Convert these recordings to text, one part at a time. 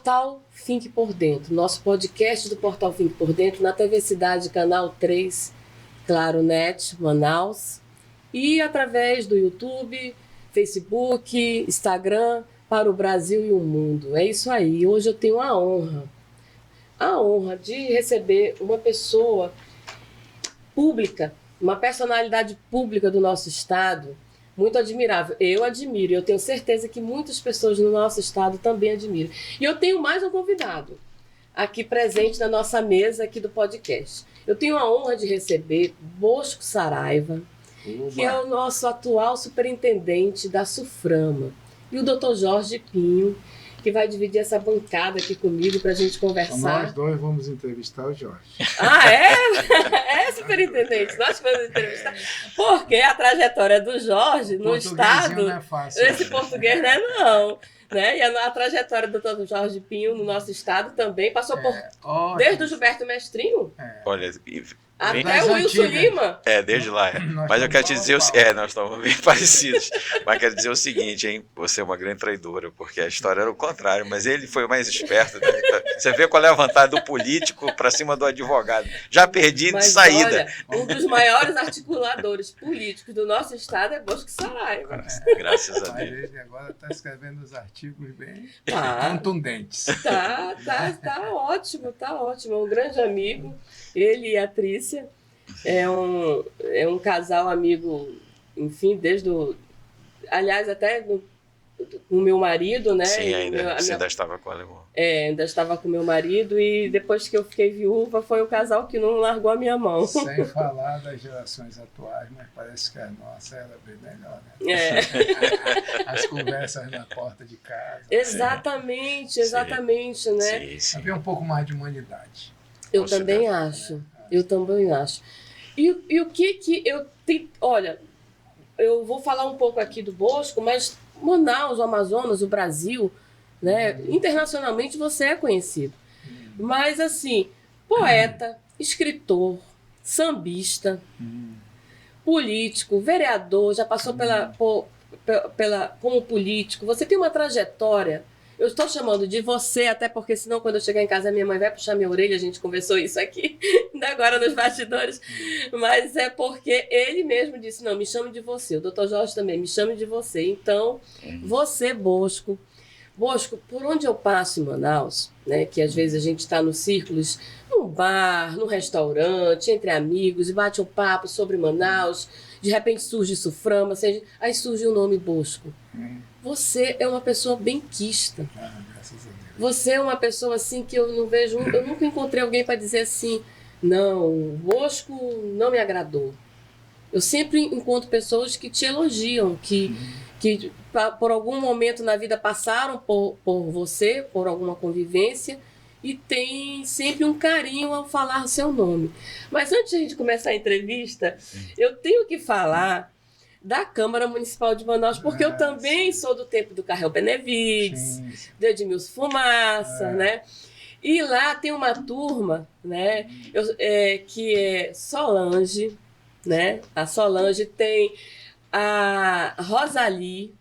Portal Think por Dentro, nosso podcast do Portal Think por Dentro, na TV Cidade, Canal 3, Claro Net, Manaus, e através do YouTube, Facebook, Instagram, para o Brasil e o mundo. É isso aí. Hoje eu tenho a honra de receber uma pessoa pública, uma personalidade pública do nosso estado, muito admirável. Eu admiro, eu tenho certeza que muitas pessoas no nosso estado também admiram. E eu tenho mais um convidado aqui presente na nossa mesa aqui do podcast. Eu tenho a honra de receber Bosco Saraiva, que é o nosso atual superintendente da SUFRAMA, e o Dr. Jorge Pinho, que vai dividir essa bancada aqui comigo para a gente conversar. Nós dois vamos entrevistar o Jorge. Ah, é? É, superintendente, nós vamos entrevistar. Porque a trajetória do Jorge no estado... Não é fácil. Esse português não é não. Né? E a trajetória do Dr. Jorge Pinho no nosso estado também passou por... Desde o Gilberto Mestrinho. Olha... Até o Wilson Lima. Desde lá. Mas eu quero te dizer nós estamos bem parecidos. Mas quero dizer o seguinte, hein? Você é uma grande traidora, porque a história era o contrário, mas ele foi o mais esperto. Né? Você vê qual é a vantagem do político para cima do advogado. Já perdi de saída. Olha, um dos maiores articuladores políticos do nosso estado é Bosco Saraiva. Graças a Deus. Ele agora está escrevendo os artigos bem contundentes. Tá ótimo, tá ótimo. É um grande amigo. Ele e a Trícia é um casal amigo, enfim, desde o... Aliás, até com o meu marido, né? Sim, você ainda estava com o alemão. Ainda estava com o meu marido e depois que eu fiquei viúva foi o casal que não largou a minha mão. Sem falar das gerações atuais, mas parece que a nossa era bem melhor, né? As conversas na porta de casa. Exatamente, né? Sim. Havia um pouco mais de humanidade. Eu também acho. E o que eu tenho... Olha, eu vou falar um pouco aqui do Bosco, mas Manaus, o Amazonas, o Brasil, né? Internacionalmente você é conhecido. Mas, assim, poeta, escritor, sambista, político, vereador, já passou como político. Você tem uma trajetória... Eu estou chamando de você, até porque senão quando eu chegar em casa minha mãe vai puxar minha orelha, a gente conversou isso aqui, agora nos bastidores, mas é porque ele mesmo disse, não, me chame de você, o Dr. Jorge também, me chame de você. Então, você, Bosco, por onde eu passo em Manaus, né, que às vezes a gente está nos círculos, num bar, num restaurante, entre amigos, e bate um papo sobre Manaus, de repente surge SUFRAMA, aí surge o nome Bosco. Você é uma pessoa benquista. Graças a Deus. Você é uma pessoa assim que eu não vejo, eu nunca encontrei alguém para dizer assim, não, o Bosco não me agradou. Eu sempre encontro pessoas que te elogiam, que por algum momento na vida passaram por você, por alguma convivência, e tem sempre um carinho ao falar seu nome. Mas antes de a gente começar a entrevista, eu tenho que falar da Câmara Municipal de Manaus, porque eu também sou do tempo do Carrel Benevides, do Edmilson Fumaça, né? E lá tem uma turma, né? Que é Solange, né? A Solange tem a Rosali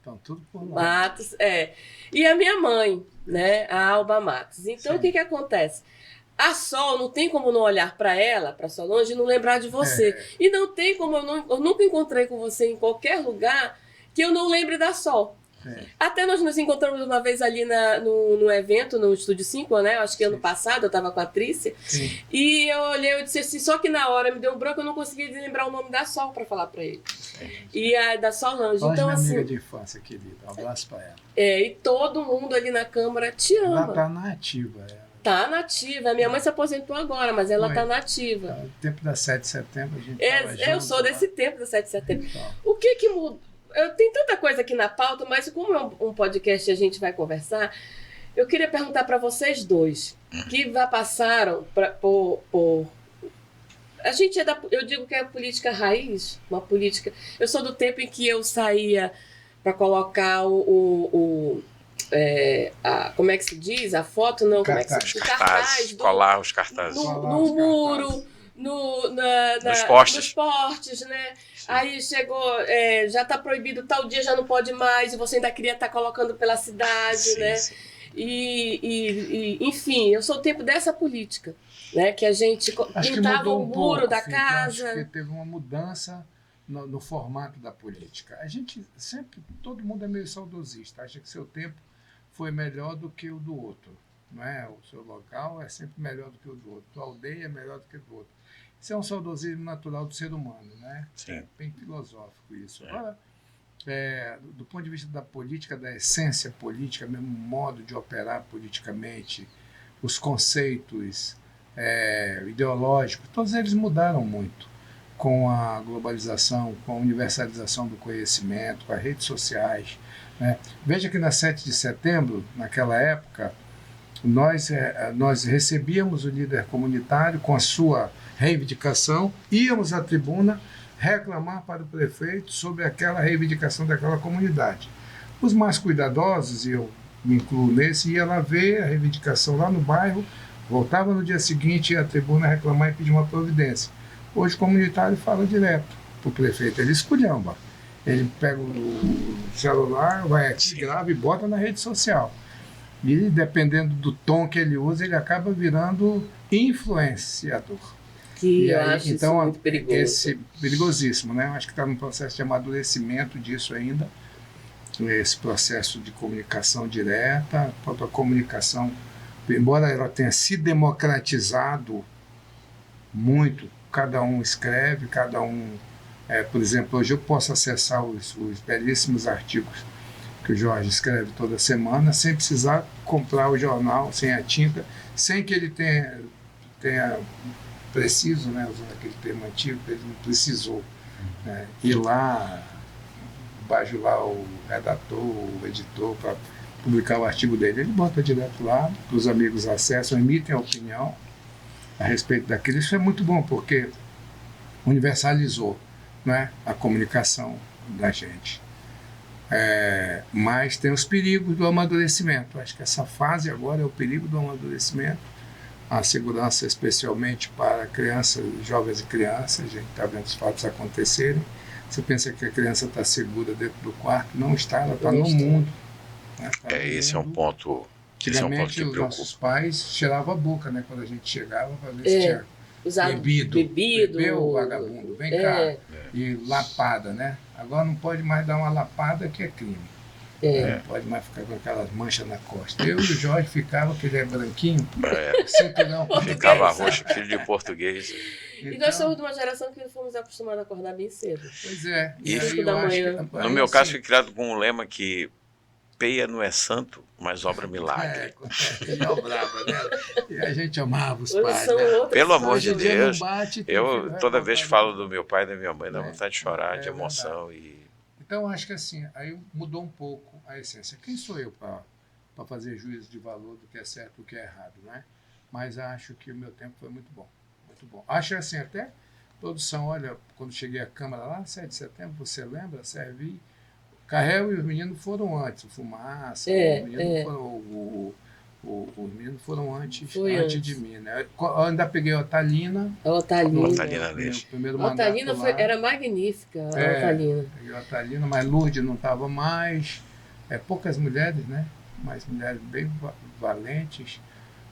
Matos, e a minha mãe, né? A Alba Matos. Então, o que acontece? A Sol, não tem como não olhar para ela, para Solange, e não lembrar de você. E não tem como, eu nunca encontrei com você em qualquer lugar que eu não lembre da Sol. Até nós nos encontramos uma vez ali no evento, no Estúdio 5, né? Acho que ano passado, eu estava com a Trícia. E eu olhei, eu disse assim, só que na hora me deu um branco, eu não consegui lembrar o nome da Sol para falar para ele. E a da Solange. Então, minha assim, amiga de infância, querida. Um abraço para ela. E todo mundo ali na Câmara te ama. Ela está na ativa, Tá nativa. A minha mãe se aposentou agora, mas ela tá nativa. No tempo da 7 de setembro, a gente eu sou desse tempo da 7 de setembro. O que mudou? Tem tanta coisa aqui na pauta, mas como é um podcast e a gente vai conversar, eu queria perguntar para vocês dois, que já passaram por... A gente eu digo que é a política raiz, uma política... Eu sou do tempo em que eu saía para colocar como é que se diz? A foto, não, como é que se diz? O cartaz. Colar os cartazes. No muro, nos postes, né? Aí chegou, já está proibido tal dia, já não pode mais, e você ainda queria estar colocando pela cidade, né? Sim. Enfim, eu sou o tempo dessa política, né? Que a gente pintava o muro da casa. Acho que teve uma mudança no formato da política. A gente sempre, todo mundo é meio saudosista, acha que seu tempo foi melhor do que o do outro. Não é? O seu local é sempre melhor do que o do outro, a aldeia é melhor do que o do outro. Isso é um saudosismo natural do ser humano, né? Sim. É bem filosófico isso. Agora, do ponto de vista da política, da essência política, mesmo modo de operar politicamente, os conceitos ideológicos, todos eles mudaram muito com a globalização, com a universalização do conhecimento, com as redes sociais, né? Veja que na 7 de setembro, naquela época, nós recebíamos o líder comunitário com a sua reivindicação, íamos à tribuna reclamar para o prefeito sobre aquela reivindicação daquela comunidade. Os mais cuidadosos, e eu me incluo nesse, ia lá ver a reivindicação lá no bairro, voltava no dia seguinte, ia à tribuna reclamar e pedir uma providência. Hoje o comunitário fala direto para o prefeito, ele esculhamba. Ele pega o celular, vai aqui, grava e bota na rede social. E dependendo do tom que ele usa, ele acaba virando influenciador. Que eu acho então, isso muito perigoso. Perigosíssimo, né? Eu acho que está num processo de amadurecimento disso ainda. Esse processo de comunicação direta, a própria comunicação, embora ela tenha se democratizado muito, cada um escreve, cada um... por exemplo, hoje eu posso acessar os belíssimos artigos que o Jorge escreve toda semana, sem precisar comprar o jornal, sem a tinta, sem que ele tenha preciso, né, usando aquele termo antigo, ele não precisou ir lá, bajular o redator, o editor, para publicar o artigo dele. Ele bota direto lá, os amigos acessam, emitem a opinião a respeito daquilo. Isso é muito bom, porque universalizou, né, a comunicação da gente. Mas tem os perigos do amadurecimento. Acho que essa fase agora é o perigo do amadurecimento, a segurança especialmente para crianças, jovens e crianças. A gente está vendo os fatos acontecerem. Você pensa que a criança está segura dentro do quarto? Não está, ela está no mundo. Né? Esse é um ponto que Antigamente, os nossos pais cheiravam a boca, né, quando a gente chegava, para ver se tinha bebeu, vagabundo, vem cá. E lapada, né? Agora não pode mais dar uma lapada, que é crime. Não pode mais ficar com aquelas manchas na costa. Eu e o Jorge ficava, que ele é branquinho, cinturão. Ficava roxo, filho de português. Então, e nós somos de uma geração que fomos acostumados a acordar bem cedo. Pois é. E aí, da manhã. No meu caso, fui criado com um lema que peia não é santo, mas obra milagre. Ele obrava, né? E a gente amava os pais. Né? Pelo amor de Deus. Eu toda vez que falo do meu pai e da minha mãe, dá vontade de chorar, de emoção. Então, acho que assim, aí mudou um pouco a essência. Quem sou eu para fazer juízo de valor do que é certo e do que é errado, né? Mas acho que o meu tempo foi muito bom. Muito bom. Acho assim, até produção, olha, quando cheguei à Câmara lá, 7 de setembro, você lembra? Servi. Carrel e os meninos foram antes, o Fumaça, os meninos foram antes de mim, né? Eu ainda peguei a Otalina. A Otalina era magnífica, a Otalina. Peguei a Otalina, mas Lourdes não estava mais. Poucas mulheres, né? Mas mulheres bem valentes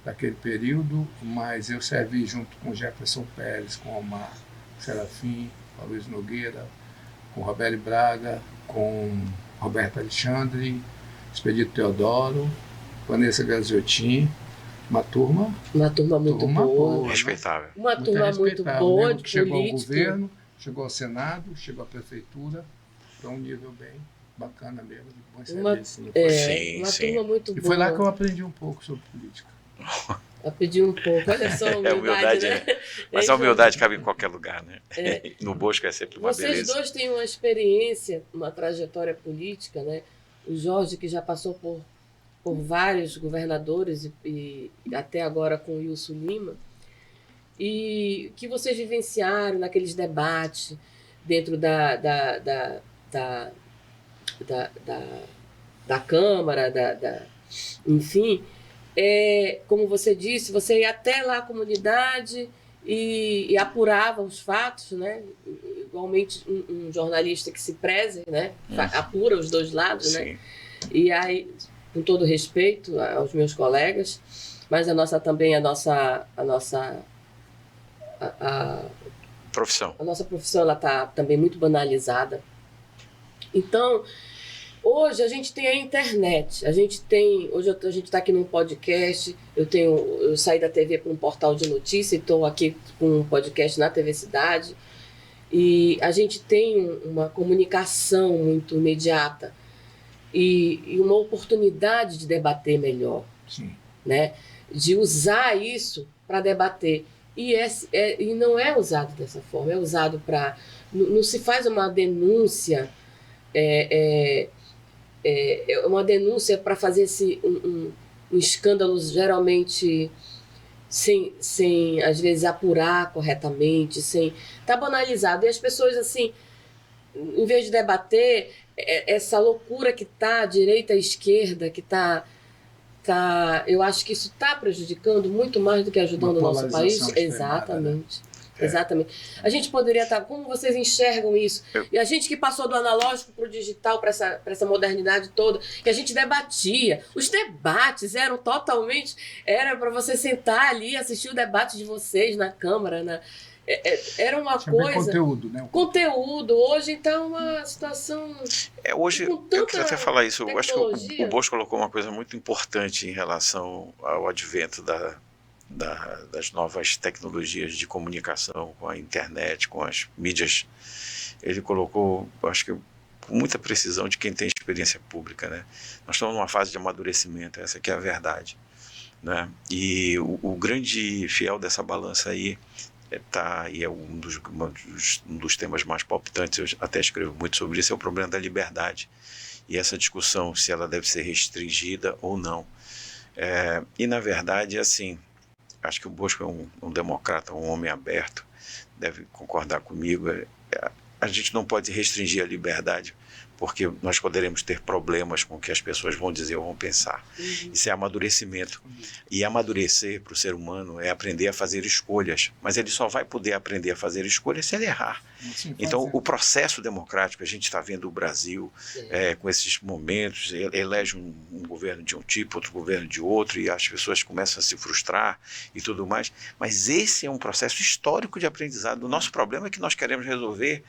daquele período, mas eu servi junto com Jefferson Pérez, com Omar Serafim, com Luiz Nogueira, com Roberto Braga, com Roberto Alexandre, Expedito Teodoro, Vanessa Gaziotin, uma turma muito boa. Respeitável. Uma turma muito boa de chegou política. Ao governo, chegou ao Senado, chegou à prefeitura, para um nível bem bacana mesmo, de bom serviço. Turma muito boa. E foi lá que eu aprendi um pouco sobre política. Aprendi um pouco, olha só a humildade, né? Mas a humildade cabe em qualquer lugar, né? No Bosco é sempre uma beleza. Vocês dois têm uma experiência, uma trajetória política, né? O Jorge, que já passou por vários governadores e até agora com o Wilson Lima, e que vocês vivenciaram naqueles debates dentro da Câmara, enfim... como você disse, você ia até lá à comunidade e apurava os fatos, né? Igualmente um jornalista que se preze, né? Apura os dois lados, né? E aí com todo respeito aos meus colegas, mas a nossa profissão. A nossa profissão ela está também muito banalizada. Então, hoje a gente tem a internet, hoje a gente está aqui num podcast, eu saí da TV para um portal de notícia e estou aqui com um podcast na TV Cidade, e a gente tem uma comunicação muito imediata e uma oportunidade de debater melhor. Sim. Né? De usar isso para debater. E não é usado dessa forma, é usado para... Não se faz uma denúncia, uma denúncia para fazer um escândalo geralmente sem, às vezes, apurar corretamente, tá banalizado. E as pessoas, assim, em vez de debater, essa loucura que tá, direita e esquerda, que eu acho que isso está prejudicando muito mais do que ajudando o nosso país. Exatamente. Né? Exatamente. A gente poderia estar... Como vocês enxergam isso? E a gente que passou do analógico para o digital, para essa modernidade toda, que a gente debatia. Os debates eram totalmente... Era para você sentar ali e assistir o debate de vocês na Câmara, era uma coisa... conteúdo, né? Conteúdo. Hoje, então, uma situação... Hoje, eu queria até falar isso. Eu acho que o Bosco colocou uma coisa muito importante em relação ao advento das novas tecnologias de comunicação, com a internet, com as mídias. Ele colocou, acho que com muita precisão, de quem tem experiência pública, né? Nós estamos numa fase de amadurecimento, essa que é a verdade, né? E o grande fiel dessa balança aí e é um dos temas mais palpitantes, eu até escrevo muito sobre isso, é o problema da liberdade e essa discussão se ela deve ser restringida ou não. E na verdade, assim, acho que o Bosco é um democrata, um homem aberto, deve concordar comigo. A gente não pode restringir a liberdade, porque nós poderemos ter problemas com o que as pessoas vão dizer ou vão pensar. Isso é amadurecimento. E amadurecer para o ser humano é aprender a fazer escolhas. Mas ele só vai poder aprender a fazer escolhas se ele errar. Então, o processo democrático, a gente está vendo o Brasil com esses momentos, elege um governo de um tipo, outro governo de outro, e as pessoas começam a se frustrar e tudo mais. Mas esse é um processo histórico de aprendizado. O nosso problema é que nós queremos resolver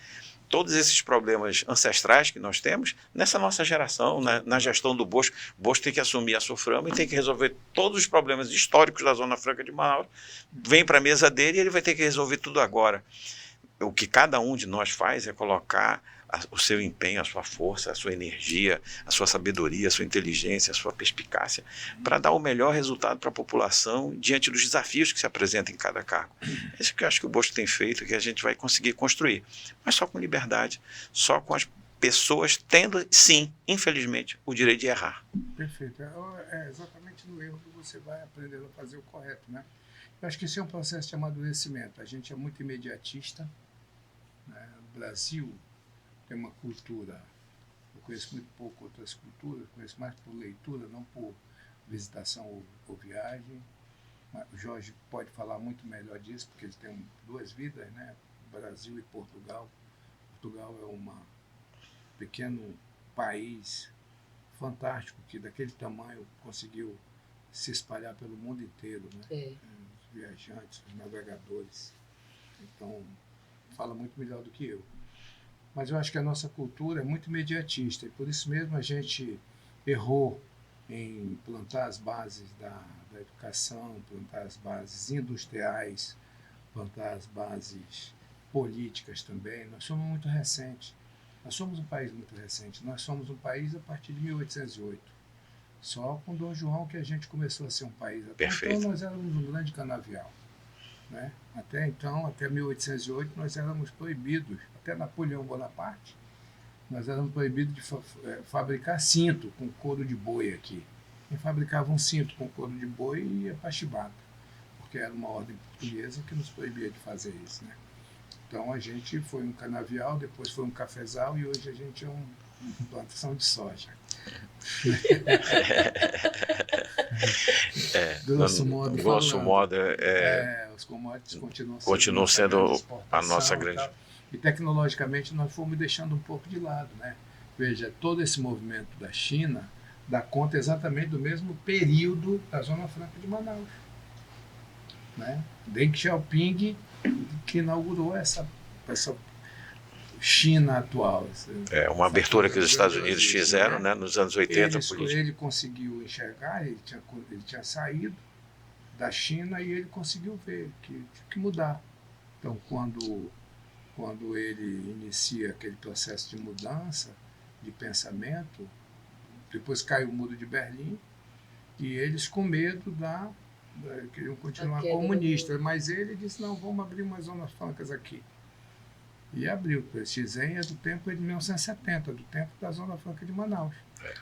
todos esses problemas ancestrais que nós temos nessa nossa geração, na gestão do Bosco. O Bosco tem que assumir a Soframa e tem que resolver todos os problemas históricos da Zona Franca de Manaus. Vem para a mesa dele e ele vai ter que resolver tudo agora. O que cada um de nós faz é colocar o seu empenho, a sua força, a sua energia, a sua sabedoria, a sua inteligência, a sua perspicácia, para dar o melhor resultado para a população diante dos desafios que se apresentam em cada cargo. Isso que eu acho que o Bosco tem feito, que a gente vai conseguir construir, mas só com liberdade, só com as pessoas tendo, sim, infelizmente, o direito de errar. Perfeito. É exatamente no erro que você vai aprendendo a fazer o correto, né? Eu acho que isso é um processo de amadurecimento. A gente é muito imediatista, né? O Brasil tem uma cultura, eu conheço muito pouco outras culturas, conheço mais por leitura, não por visitação ou viagem. O Jorge pode falar muito melhor disso, porque ele tem duas vidas, né? Brasil e Portugal. Portugal é um pequeno país fantástico que daquele tamanho conseguiu se espalhar pelo mundo inteiro, né? Os viajantes, os navegadores. Então, fala muito melhor do que eu. Mas eu acho que a nossa cultura é muito imediatista e por isso mesmo a gente errou em plantar as bases da educação, plantar as bases industriais, plantar as bases políticas também. Nós somos muito recentes. Nós somos um país muito recente. Nós somos um país a partir de 1808. Só com Dom João que a gente começou a ser um país. Até então nós éramos um grande canavial, né? Até então, até 1808, nós éramos proibidos, até Napoleão Bonaparte, nós éramos proibidos de fabricar cinto com couro de boi aqui. Quem fabricava um cinto com couro de boi ia para a chibata, porque era uma ordem portuguesa que nos proibia de fazer isso, né? Então a gente foi um canavial, depois foi um cafezal e hoje a gente é uma plantação de soja. Grosso modo, os commodities continuam sendo a nossa grande... E tecnologicamente nós fomos deixando um pouco de lado, né? Veja, todo esse movimento da China dá conta exatamente do mesmo período da Zona Franca de Manaus. Né? Deng Xiaoping que inaugurou essa China atual. Uma abertura que os Estados Unidos fizeram, né, nos anos 80. Ele conseguiu enxergar, ele tinha saído da China e ele conseguiu ver que tinha que mudar. Então, quando ele inicia aquele processo de mudança de pensamento, depois cai o Muro de Berlim e eles com medo queriam continuar comunistas, mas ele disse, não, vamos abrir umas zonas francas aqui. E abriu. Shenzhen é do tempo de 1970, do tempo da Zona Franca de Manaus.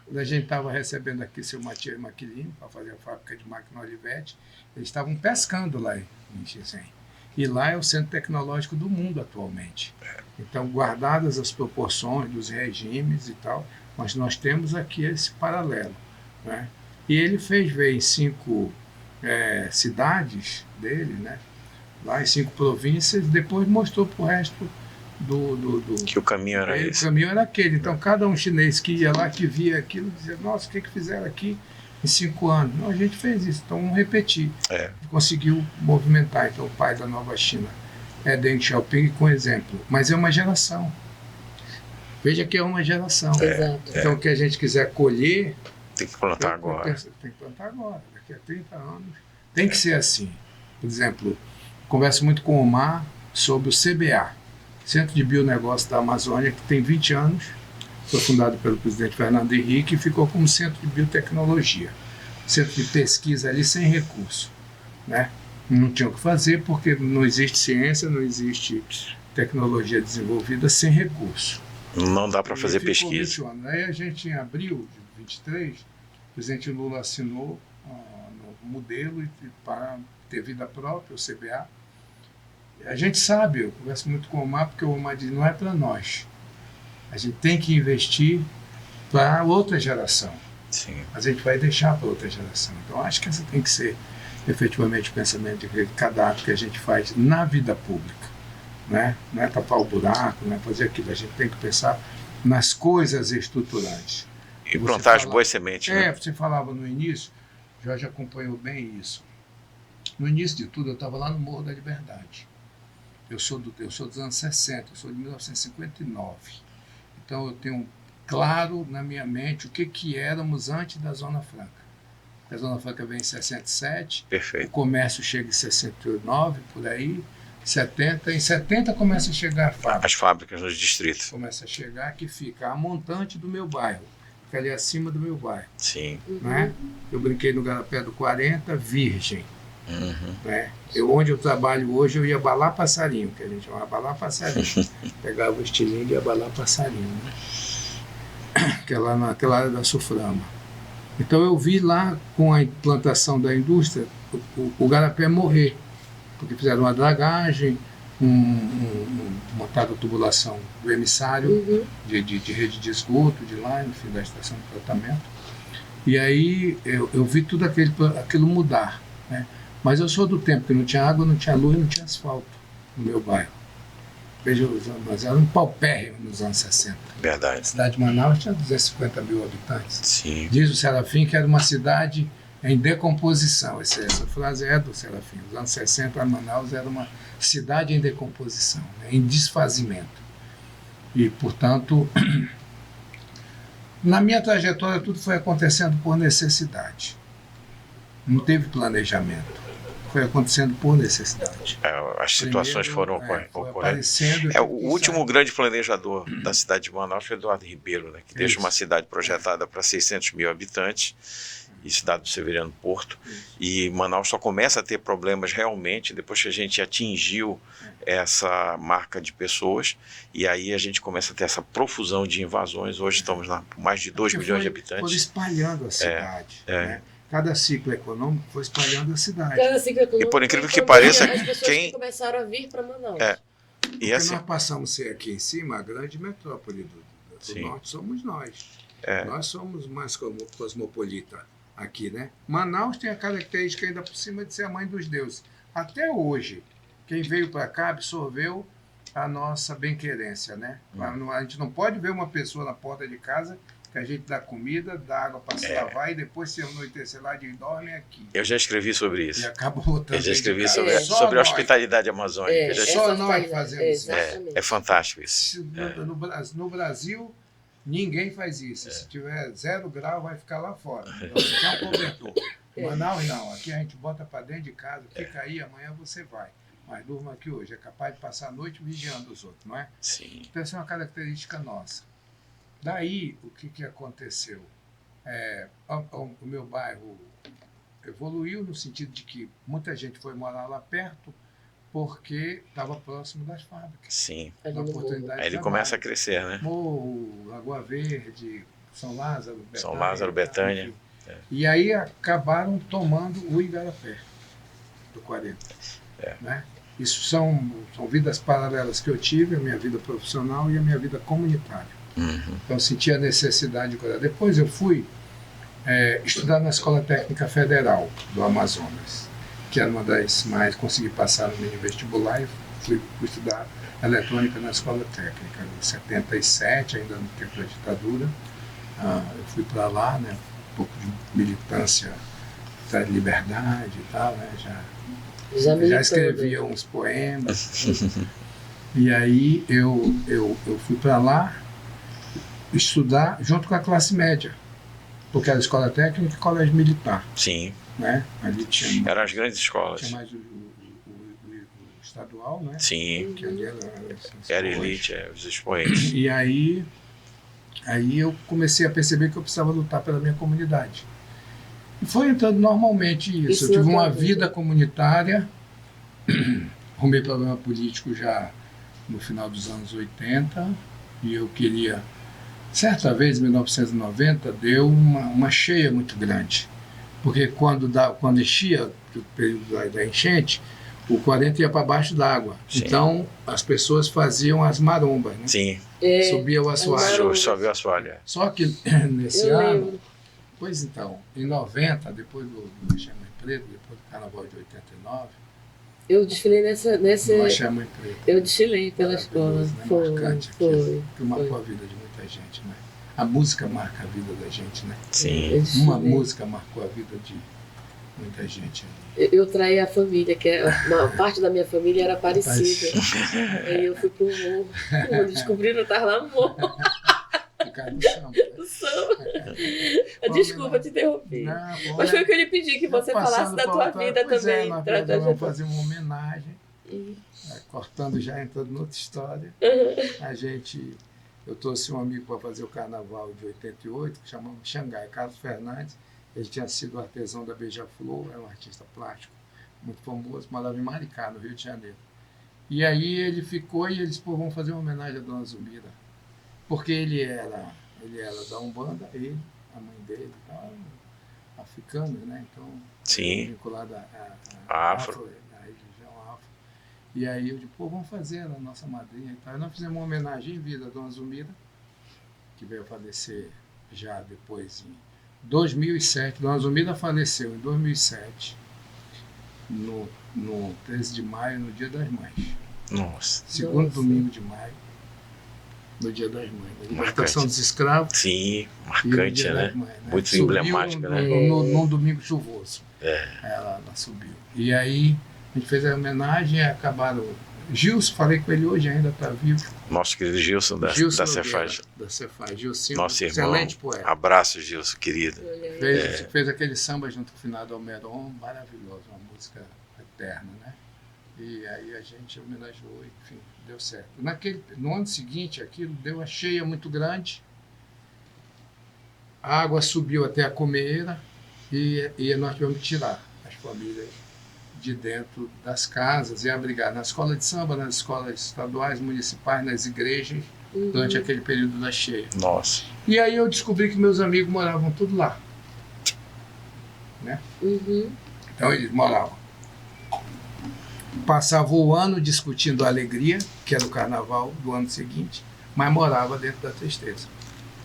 Quando a gente estava recebendo aqui seu Matias Maquilini para fazer a fábrica de máquina Olivetti, eles estavam pescando lá em Shenzhen. E lá é o centro tecnológico do mundo atualmente. Então, guardadas as proporções dos regimes e tal, mas nós temos aqui esse paralelo. Né? E ele fez ver em 5 cidades dele, né? Lá em 5 províncias, depois mostrou para o resto que o caminho era esse. O caminho era aquele. Então, cada um chinês que ia lá, que via aquilo, dizia, nossa, o que fizeram aqui em 5 anos? Não, a gente fez isso, então vamos repetir. Conseguiu movimentar. Então, o pai da nova China é Deng Xiaoping com exemplo. Mas é uma geração. Veja que é uma geração. Então, o que a gente quiser colher... Tem que plantar agora. Tem que plantar agora. Daqui a 30 anos. Tem que ser assim. Por exemplo, converso muito com o Omar sobre o CBA, Centro de Bionegócio da Amazônia, que tem 20 anos, foi fundado pelo presidente Fernando Henrique e ficou como centro de biotecnologia. Centro de pesquisa ali sem recurso. Né? Não tinha o que fazer porque não existe ciência, não existe tecnologia desenvolvida sem recurso. Não dá para fazer pesquisa. 20 anos. Aí a gente, em abril de 23, o presidente Lula assinou um modelo para ter vida própria, o CBA. A gente sabe, eu converso muito com o Omar, porque o Omar diz, não é para nós. A gente tem que investir para outra geração. Sim. Mas a gente vai deixar para outra geração. Então, acho que esse tem que ser efetivamente o pensamento de cada ato que a gente faz na vida pública. Né? Não é tapar o buraco, não é fazer aquilo. A gente tem que pensar nas coisas estruturantes. E plantar as boas sementes. Né? Você falava no início, Jorge acompanhou bem isso. No início de tudo, eu estava lá no Morro da Liberdade. Eu sou dos anos 60, eu sou de 1959. Então eu tenho claro na minha mente o que éramos antes da Zona Franca. A Zona Franca vem em 67, perfeito. O comércio chega em 69, por aí, 70. Em 70 começa a chegar a fábrica. As fábricas nos distritos. Começa a chegar, que fica a montante do meu bairro, fica ali acima do meu bairro. Sim. Né? Eu brinquei no Garapé do 40, virgem. Né? Onde eu trabalho hoje, eu ia balar passarinho, que a gente chamava balar passarinho. Pegava o estilingue e ia balar passarinho. Né? Que é lá naquela área da Suframa. Então eu vi lá, com a implantação da indústria, o Garapé morrer. Porque fizeram uma dragagem, montaram a tubulação do emissário de rede de esgoto, de lá, no fim da estação de tratamento. E aí eu vi tudo aquilo mudar. Né? Mas eu sou do tempo que não tinha água, não tinha luz, não tinha asfalto no meu bairro. Veja, nós éramos um paupérrimo nos anos 60. Verdade. A cidade de Manaus tinha 250 mil habitantes. Sim. Diz o Serafim que era uma cidade em decomposição. Essa frase é do Serafim. Nos anos 60, Manaus era uma cidade em decomposição, né? Em desfazimento. E, portanto, na minha trajetória, tudo foi acontecendo por necessidade. Não teve planejamento. Foi acontecendo por necessidade. As situações foram ocorrendo. O último grande planejador da cidade de Manaus foi Eduardo Ribeiro, né, que deixa uma cidade projetada para 600 mil habitantes, e cidade do Severiano Porto. E Manaus só começa a ter problemas realmente depois que a gente atingiu essa marca de pessoas, e aí a gente começa a ter essa profusão de invasões. Hoje estamos lá com mais de 2 milhões de habitantes. Foi espalhando a cidade. Né? Cada ciclo econômico foi espalhando a cidade. E por incrível que pareça, as pessoas começaram a vir para Manaus. E assim, nós passamos a ser aqui em cima a grande metrópole do norte, somos nós. Nós somos mais cosmopolita aqui, né? Manaus tem a característica ainda por cima de ser a mãe dos deuses. Até hoje, quem veio para cá absorveu a nossa bem-querência, né? A gente não pode ver uma pessoa na porta de casa que a gente dá comida, dá água para se lavar e depois se anoitecer lá de dorme aqui. Eu já escrevi sobre E isso. acaba voltando. Eu já escrevi dentro de casa. sobre a hospitalidade amazônica. Eu já- Só nós fazemos isso. É fantástico isso. No Brasil, ninguém faz isso. Se tiver 0 grau, vai ficar lá fora. Então, você quer um cobertor. Manaus não. Aqui a gente bota para dentro de casa, fica aí, amanhã você vai. Mas durma aqui hoje. É capaz de passar a noite vigiando os outros, não é? Sim. Então, essa é uma característica nossa. Daí, o que aconteceu? O meu bairro evoluiu no sentido de que muita gente foi morar lá perto porque estava próximo das fábricas. Sim. Uma oportunidade Aí ele de começa a trabalho. crescer, né? Morro, Lagoa Verde, São Lázaro, Betânia. São Lázaro, Betânia. Enfim. E aí acabaram tomando o Igarapé, do 40. Né? Isso são vidas paralelas que eu tive, a minha vida profissional e a minha vida comunitária. Então eu senti a necessidade de cuidar. Depois eu fui estudar na Escola Técnica Federal do Amazonas, que era uma das mais... Consegui passar no mini vestibular e fui estudar eletrônica na Escola Técnica. Em 77, ainda no tempo da ditadura, eu fui para lá, né, um pouco de militância da liberdade e tal, né, já escrevia uns poemas. E aí eu fui para lá estudar junto com a classe média, porque era escola técnica e colégio militar. Sim. Né? Ali tinha Eram as grandes escolas. Tinha mais o estadual, né? Sim. Que ali Era elite, os expoentes. E aí eu comecei a perceber que eu precisava lutar pela minha comunidade. E foi entrando normalmente isso. Eu tive uma vida comunitária, arrumei problema político já no final dos anos 80, e eu queria... Certa vez, em 1990, deu uma cheia muito grande, porque quando enchia, o período da enchente, o 40 ia para baixo d'água. Então, as pessoas faziam as marombas, né? Sim. Subia o assoalho. Subiu o assoalho. Só que nesse ano... Pois então, em 90, depois do Mãe Preta, depois do Carnaval de 89... Eu desfilei nesse... Mãe Preta. Eu desfilei pela escola. Né? Marcante aquilo, que marcou a vida de muita gente, né? A música marca a vida da gente, né? Sim. Uma música marcou a vida de muita gente. Eu traí a família, que uma parte da minha família era parecida. Aí eu fui pro morro. Quando descobriram, eu estava lá no morro. Por causa do samba. Do samba. Desculpa te interromper. Não, mas foi o que eu lhe pedi, que você falasse da tua vida também. Nós vamos fazer uma homenagem, cortando já, entrando noutra história. Eu trouxe um amigo para fazer o carnaval de 88, que chamamos Xangai, Carlos Fernandes. Ele tinha sido artesão da Beija-Flor, é um artista plástico muito famoso, morava em Maricá, no Rio de Janeiro. E aí ele ficou e ele disse, vamos fazer uma homenagem à Dona Zumira. Porque ele era da Umbanda, a mãe dele, africana, né? Então, vinculada à religião afro. E aí eu disse, vamos fazer a nossa madrinha e tal. E nós fizemos uma homenagem em vida à Dona Zumira, que veio a falecer já depois em 2007. Dona Zumira faleceu em 2007, no 13 de maio, no Dia das Mães. Nossa. Segundo domingo de maio, no Dia das Mães. A libertação dos escravos. Sim, marcante, né? Mães, né? Muito emblemática, né? Num domingo chuvoso. Ela subiu. E aí a gente fez a homenagem e acabaram. Gilson, falei com ele hoje, ainda está vivo. Nosso querido Gilson da Cefaz. Da Cefaz. Gilson, nosso irmão. Excelente poeta. Abraço, Gilson, querido. Fez aquele samba junto com o finado Almeron, maravilhoso, uma música eterna, né? E aí a gente homenageou, enfim, deu certo. No ano seguinte, aquilo deu uma cheia muito grande, a água subiu até a comeira e nós tivemos que tirar as famílias de dentro das casas e abrigar na escola de samba, nas escolas estaduais, municipais, nas igrejas, durante aquele período da cheia. Nossa. E aí eu descobri que meus amigos moravam tudo lá. Né? Então eles moravam. Passava o ano discutindo a alegria, que era o carnaval do ano seguinte, mas morava dentro da tristeza.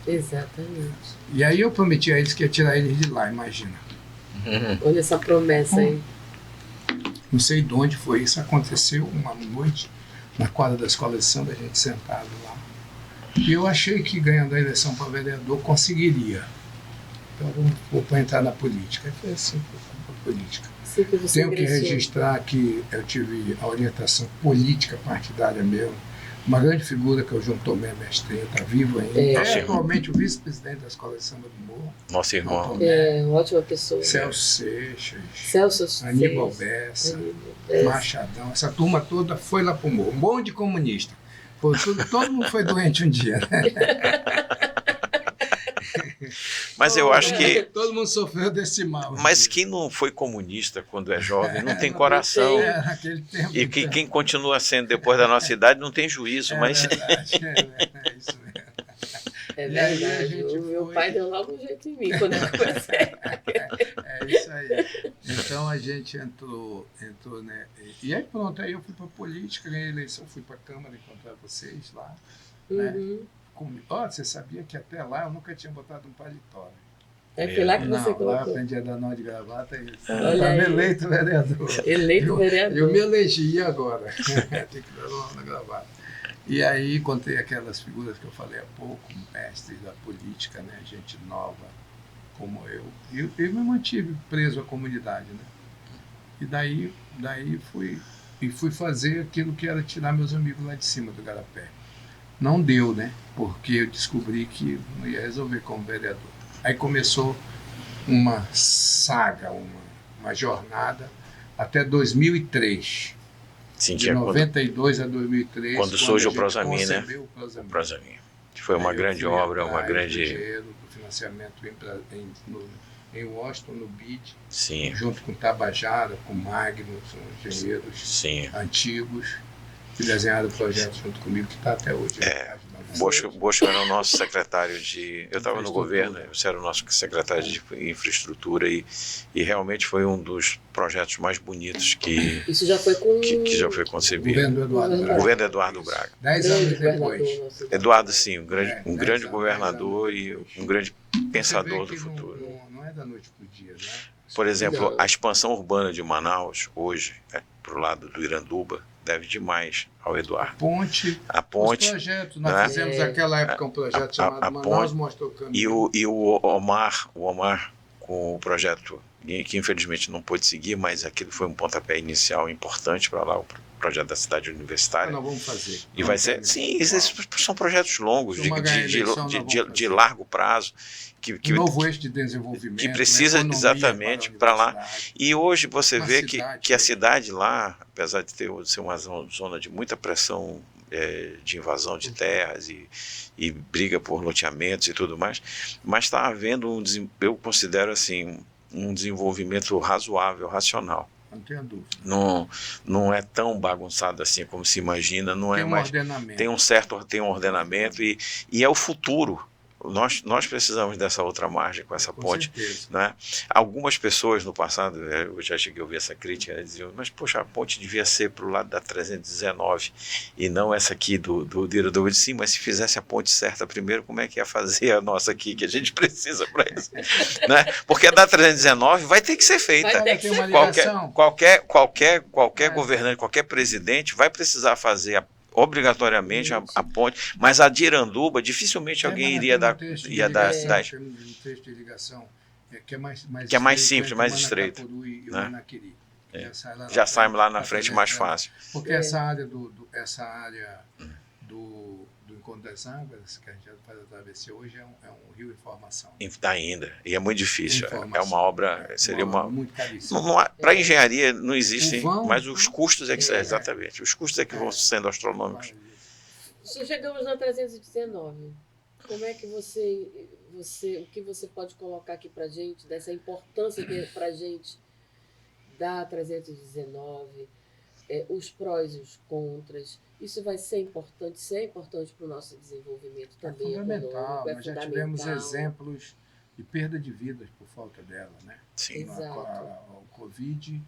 Exatamente. E aí eu prometi a eles que ia tirar eles de lá, imagina. Olha essa promessa aí. Não sei de onde foi isso. Aconteceu uma noite, na quadra da escola de samba, a gente sentado lá. E eu achei que ganhando a eleição para vereador conseguiria. Então vou entrar na política. Foi assim que eu fui para a política. Sim, que você Tenho que ingressou. registrar que eu tive a orientação política partidária mesmo. Uma grande figura que é o João Tomé Mestrinho, está vivo ainda. É. É atualmente o vice-presidente da Escola de Samba do Morro. Nosso irmão. É, uma ótima pessoa. Celso Seixas, Celso Aníbal Seixas, Bessa, Aníbal Bessa. Machadão. Essa turma toda foi lá para o Morro. Um monte de comunista. Foi todo mundo foi doente um dia, né? Mas eu acho que. Todo mundo sofreu desse mal. Mas quem não foi comunista quando é jovem não tem coração. Naquele tempo. E que quem continua sendo depois da nossa idade não tem juízo. Mas Verdade, é isso mesmo. É E aí a verdade. gente O meu foi- pai deu logo um jeito em mim quando eu comecei. É isso aí. Então a gente entrou, né? E aí pronto, aí eu fui para política, ganhei a eleição, fui para a Câmara encontrar vocês lá. Uhum. Ó, você sabia que até lá eu nunca tinha botado um paletó, né? Aí foi lá que você Não, lá eu colocou. aprendi a dar nó de gravata e Olha estava aí. eleito vereador. Eleito vereador. Eu me elegi, e agora? Tem que dar nó na gravata. E aí contei aquelas figuras que eu falei há pouco, mestres da política, né? Gente nova como eu. E eu me mantive preso à comunidade, né? E daí fui fazer aquilo que era tirar meus amigos lá de cima do Garapé. Não deu, né? Porque eu descobri que não ia resolver como vereador. Aí começou uma saga, uma jornada até 2003. sim, De tinha 92 a 2003. quando surge a o gente Prosamin, né? concebeu o Prosamin. Prosamin. Que foi uma Aí eu grande fui obra, uma atrás do grande. dinheiro, do financiamento em Washington, no BID, Sim, junto com Tabajara, com Magno, são engenheiros sim. antigos, que desenharam o projeto junto comigo, que está até hoje. Bosco era o nosso secretário de. Eu estava no Infraestrutura. governo, você era o nosso secretário de infraestrutura e realmente foi um dos projetos mais bonitos que Isso já foi com já foi O concebido. governo do Eduardo Braga. Governo Eduardo Braga. 10 grande anos governador depois. nosso. Eduardo, sim, um grande, 10 grande anos, governador 10 e anos um grande pensador Você do vê que futuro. não é da noite para o dia, né? Por exemplo, Não. a expansão urbana de Manaus, hoje, para o lado do Iranduba, deve demais ao Eduardo. Ponte, A os ponte projetos. Nós né? fizemos naquela época um projeto chamado a Manaus ponte Mostra o Caminho. e o Omar com o projeto que infelizmente não pôde seguir, mas aquilo foi um pontapé inicial importante para lá, o projeto da cidade universitária. Nós vamos fazer. E vai ser, sim, esses são projetos longos, Se uma ganhar eleição, nós vamos de fazer. largo prazo, que Novo eixo de desenvolvimento. que precisa economia exatamente para para a lá. universidade. E hoje você Uma vê cidade, que a cidade lá, apesar de ser uma zona de muita pressão de invasão de terras e briga por loteamentos e tudo mais, mas está havendo eu considero assim, um desenvolvimento razoável, racional. Não tenha dúvida. Não é tão bagunçado assim como se imagina, não Tem é um mais. ordenamento. Tem um ordenamento e é o futuro. Nós precisamos dessa outra margem com essa Com ponte. certeza. Né? Algumas pessoas no passado, eu já cheguei a ouvir essa crítica, diziam, mas poxa, a ponte devia ser para o lado da 319 e não essa aqui do Iranduba. Sim, mas se fizesse a ponte certa primeiro, como é que ia fazer a nossa aqui, que a gente precisa para isso? Né? Porque a da 319 vai ter que ser feita. Vai ter que Tem uma Qualquer, ligação. qualquer governante, qualquer presidente vai precisar fazer obrigatoriamente a ponte, mas a de Iranduba dificilmente alguém iria dar. Ia dar Temos um trecho de ligação que é mais simples, mais estreito. E né? Manaquiri. Já sai lá na frente mais fácil. Porque essa área do Encontro das Águas, que a gente faz a travessia hoje, é um rio em formação. Ainda. E é muito difícil. Informação. É uma obra. Seria uma. Muito caríssima. Para engenharia não existe, vão, mas os custos é que. Exatamente. Os custos é que vão sendo astronômicos. Chegamos na 319. Como é que o que você pode colocar aqui para gente, dessa importância que é para gente da 319, os prós e os contras? Isso vai ser importante, para o nosso desenvolvimento também fundamental. econômico, Nós já tivemos exemplos de perda de vidas por falta dela, né? Sim. O Covid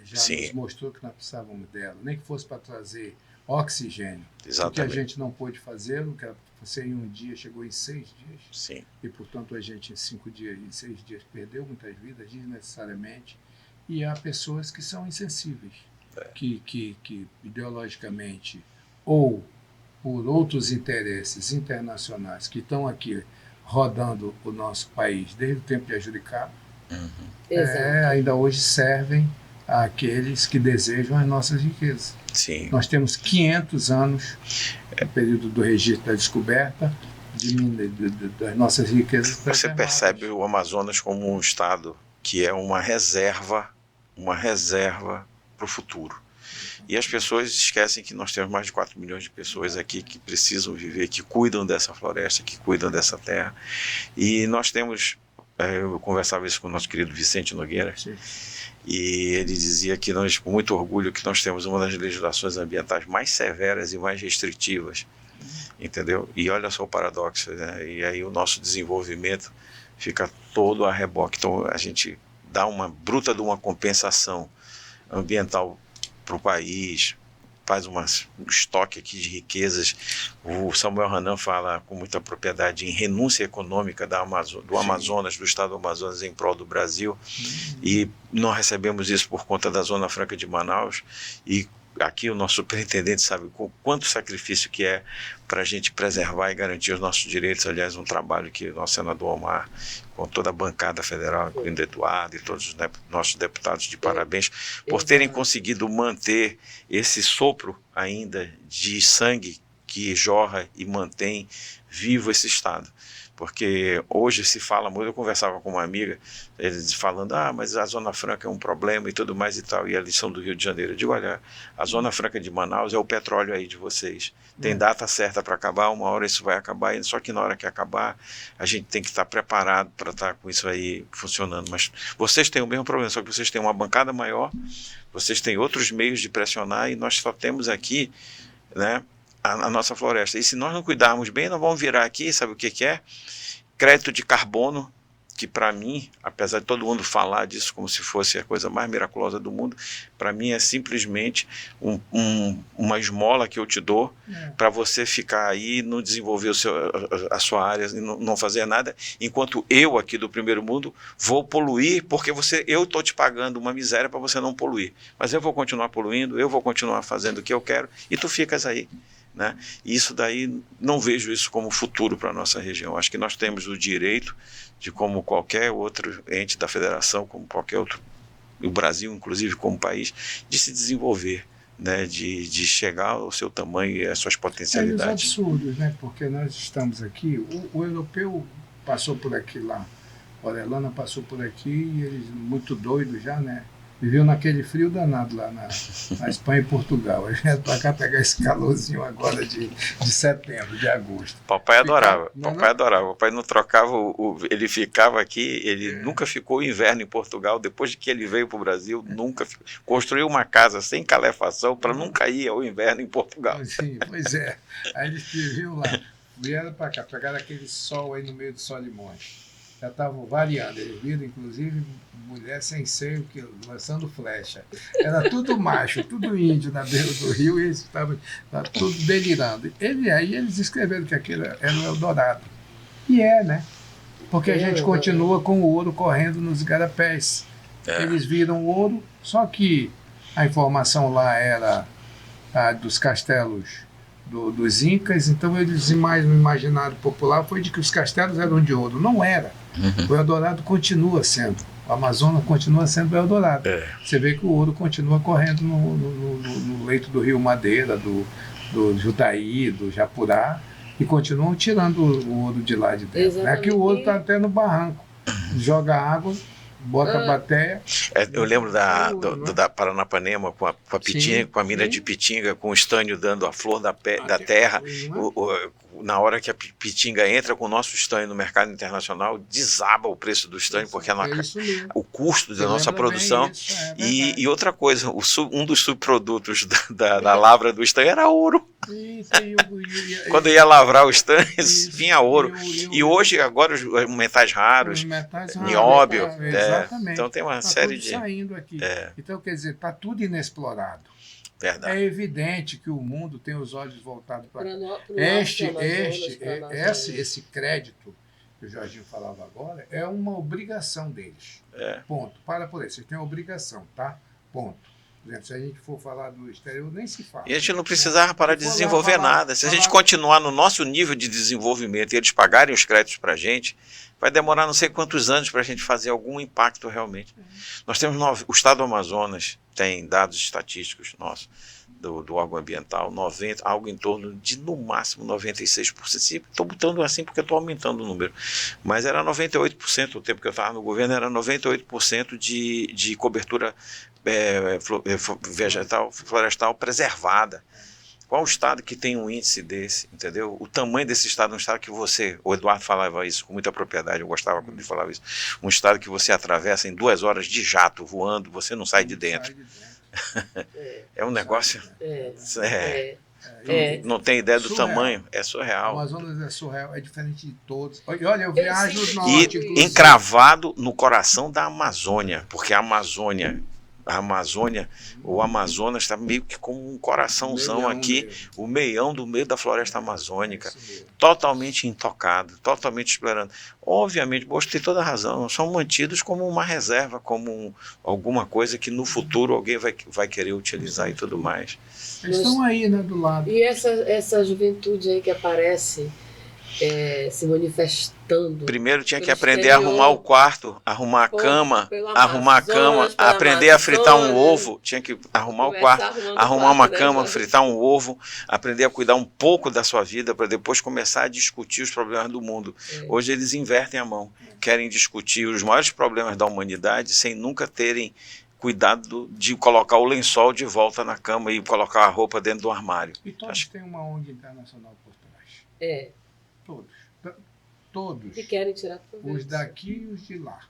já Sim. nos mostrou que nós precisávamos dela, nem que fosse para trazer oxigênio. Exatamente. O que a gente não pôde fazer, o que você em um dia chegou em 6 dias. Sim. E, portanto, a gente em 5 dias, em 6 dias perdeu muitas vidas desnecessariamente. E há pessoas que são insensíveis, que ideologicamente ou por outros interesses internacionais que estão aqui rodando o nosso país desde o tempo de Juricaba, ainda hoje servem àqueles que desejam as nossas riquezas. Sim. Nós temos 500 anos, no período do registro da descoberta, das nossas riquezas. Você percebe o Amazonas como um estado que é uma reserva para o futuro. E as pessoas esquecem que nós temos mais de 4 milhões de pessoas aqui que precisam viver, que cuidam dessa floresta, que cuidam dessa terra. E nós temos, eu conversava isso com o nosso querido Vicente Nogueira, sim, e ele dizia que nós, com muito orgulho, que nós temos uma das legislações ambientais mais severas e mais restritivas, entendeu? E olha só o paradoxo, né? E aí o nosso desenvolvimento fica todo a reboque. Então a gente dá uma bruta de uma compensação ambiental para o país, faz um estoque aqui de riquezas. O Samuel Hanan fala com muita propriedade em renúncia econômica do Amazonas, do estado do Amazonas em prol do Brasil, e nós recebemos isso por conta da Zona Franca de Manaus, e aqui o nosso superintendente sabe quanto sacrifício que é para a gente preservar e garantir os nossos direitos. Aliás, um trabalho que o nosso senador Omar, com toda a bancada federal, incluindo Eduardo e todos os nossos deputados, de parabéns por terem conseguido manter esse sopro ainda de sangue que jorra e mantém vivo esse estado. Porque hoje se fala muito, eu conversava com uma amiga, eles falando, mas a Zona Franca é um problema e tudo mais e tal, e eles são do Rio de Janeiro. Eu digo, olha, a Zona Franca de Manaus é o petróleo aí de vocês. Tem data certa para acabar, uma hora isso vai acabar, só que na hora que acabar, a gente tem que estar preparado para estar com isso aí funcionando. Mas vocês têm o mesmo problema, só que vocês têm uma bancada maior, vocês têm outros meios de pressionar, e nós só temos aqui, né, a nossa floresta. E se nós não cuidarmos bem, nós vamos virar aqui, sabe o que é? Crédito de carbono, que para mim, apesar de todo mundo falar disso como se fosse a coisa mais miraculosa do mundo, para mim é simplesmente uma esmola que eu te dou para você ficar aí e não desenvolver a sua área e não fazer nada, enquanto eu aqui do primeiro mundo vou poluir, porque eu estou te pagando uma miséria para você não poluir, mas eu vou continuar poluindo, eu vou continuar fazendo o que eu quero e tu ficas aí. Né? E isso daí, não vejo isso como futuro para a nossa região. Acho que nós temos o direito de, como qualquer outro ente da federação, como qualquer outro, o Brasil inclusive como país, de se desenvolver, né? de chegar ao seu tamanho e às suas potencialidades. É os absurdos, né? Porque nós estamos aqui, o europeu passou por aqui lá, o Orellana passou por aqui, e eles muito doidos já, né? Viveu naquele frio danado lá na Espanha e Portugal. A gente ia para cá pegar esse calorzinho agora de setembro, de agosto. Papai adorava. Papai adorava. Papai não trocava, ele ficava aqui, ele nunca ficou inverno em Portugal. Depois de que ele veio para o Brasil, nunca ficou. Construiu uma casa sem calefação para nunca ir ao inverno em Portugal. Sim, pois é. Aí eles viviam lá, vieram para cá, pegaram aquele sol aí no meio do sol de monte. Já estavam variando, eles viram inclusive mulher sem seio lançando flecha. Era tudo macho, tudo índio na beira do rio, e eles estavam tudo delirando. Aí eles escreveram que aquilo era o Eldorado. E né? Porque a gente continua com o ouro correndo nos igarapés. Eles viram o ouro, só que a informação lá era dos castelos dos incas, então eles o imaginário popular foi de que os castelos eram de ouro. Não era. O Eldorado continua sendo. O Amazonas continua sendo o Eldorado. Você vê que o ouro continua correndo no leito do rio Madeira, do Jutaí, do Japurá, e continuam tirando o ouro de lá de dentro. Aqui o ouro está até no barranco. Joga água, bota a bateia. Eu lembro da Paranapanema com a Pitinga, com a mina de Pitinga, com o estânio dando a flor da terra. Na hora que a Pitinga entra com o nosso estânio no mercado internacional, desaba o preço do estânio, porque o custo da nossa produção. E outra coisa, um dos subprodutos da lavra do estânio era ouro. Quando ia lavrar o estânio, vinha ouro. E hoje, agora, os metais raros, nióbio. Então tem uma série de... saindo aqui. Então, quer dizer, está tudo inexplorado. Verdade. É evidente que o mundo tem os olhos voltados para esse crédito que o Jorginho falava agora é uma obrigação deles. Ponto. Para por aí. Vocês têm a obrigação, tá? Ponto. Por exemplo, se a gente for falar do exterior, nem se fala. E a gente não precisava parar de Se for lá desenvolver falar- nada. Se a gente falar- continuar no nosso nível de desenvolvimento e eles pagarem os créditos para a gente, vai demorar não sei quantos anos para a gente fazer algum impacto realmente. Nós temos o estado do Amazonas tem dados estatísticos nossos do órgão ambiental, 90, algo em torno de, no máximo, 96%. Estou botando assim porque estou aumentando o número. Mas era 98%, o tempo que eu estava no governo, era 98% de cobertura vegetal, florestal preservada. Qual o estado que tem um índice desse, entendeu? O tamanho desse estado, um estado que você, o Eduardo falava isso com muita propriedade, eu gostava quando ele falava isso, um estado que você atravessa em 2 horas de jato, voando, você não sai de dentro. É um negócio... Não tem ideia do surreal. Tamanho, é O surreal. Amazonas é surreal, é diferente de todos. Olha, eu viajo no norte, E encravado no coração da Amazônia, porque a Amazônia, o Amazonas está meio que como um coraçãozão aqui, o meião do meio da floresta amazônica, totalmente intocado, totalmente explorando. Obviamente, Bosco tem toda a razão, são mantidos como uma reserva, como alguma coisa que no futuro alguém vai querer utilizar e tudo mais. Eles estão aí, né, do lado. E essa juventude aí que aparece se manifestando. Primeiro tinha que pelo aprender a arrumar o quarto, arrumar a cama, aprender a fritar um ovo, tinha que arrumar o quarto, arrumar uma cama, fritar um ovo, aprender a cuidar um pouco da sua vida para depois começar a discutir os problemas do mundo. Hoje eles invertem a mão, querem discutir os maiores problemas da humanidade sem nunca terem cuidado de colocar o lençol de volta na cama e colocar a roupa dentro do armário. E todos têm uma ONG internacional por trás. Todos. Que querem tirar proveito. Os daqui e os de lá.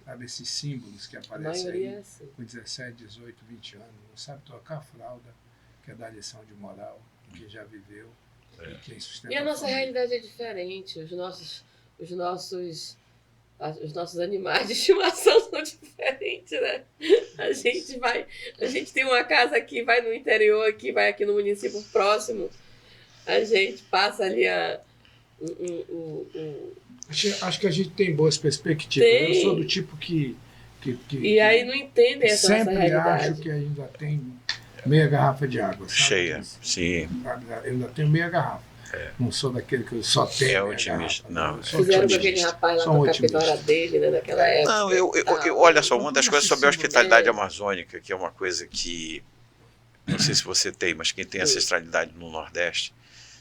Sabe, esses símbolos que aparecem aí assim. com 17, 18, 20 anos. Não sabe trocar a fralda, quer dar lição de moral, que já viveu, quem sustenta. E a nossa realidade é diferente. Os nossos animais de estimação são diferentes, né? A gente tem uma casa aqui, vai no interior aqui, vai aqui no município próximo. A gente passa ali Acho que a gente tem boas perspectivas. Eu sou do tipo que e aí não entendem essa nossa realidade. Sempre acho que ainda tem meia garrafa de água. Sabe? Cheia, sim. Eu ainda tenho meia garrafa. Não sou daquele que eu só tenho. É otimista. Não, fizeram com aquele rapaz lá com a capivara dele, né, naquela época. Não, olha só, uma das coisas sobre a hospitalidade amazônica, que é uma coisa que, não sei se você tem, mas quem tem ancestralidade no Nordeste,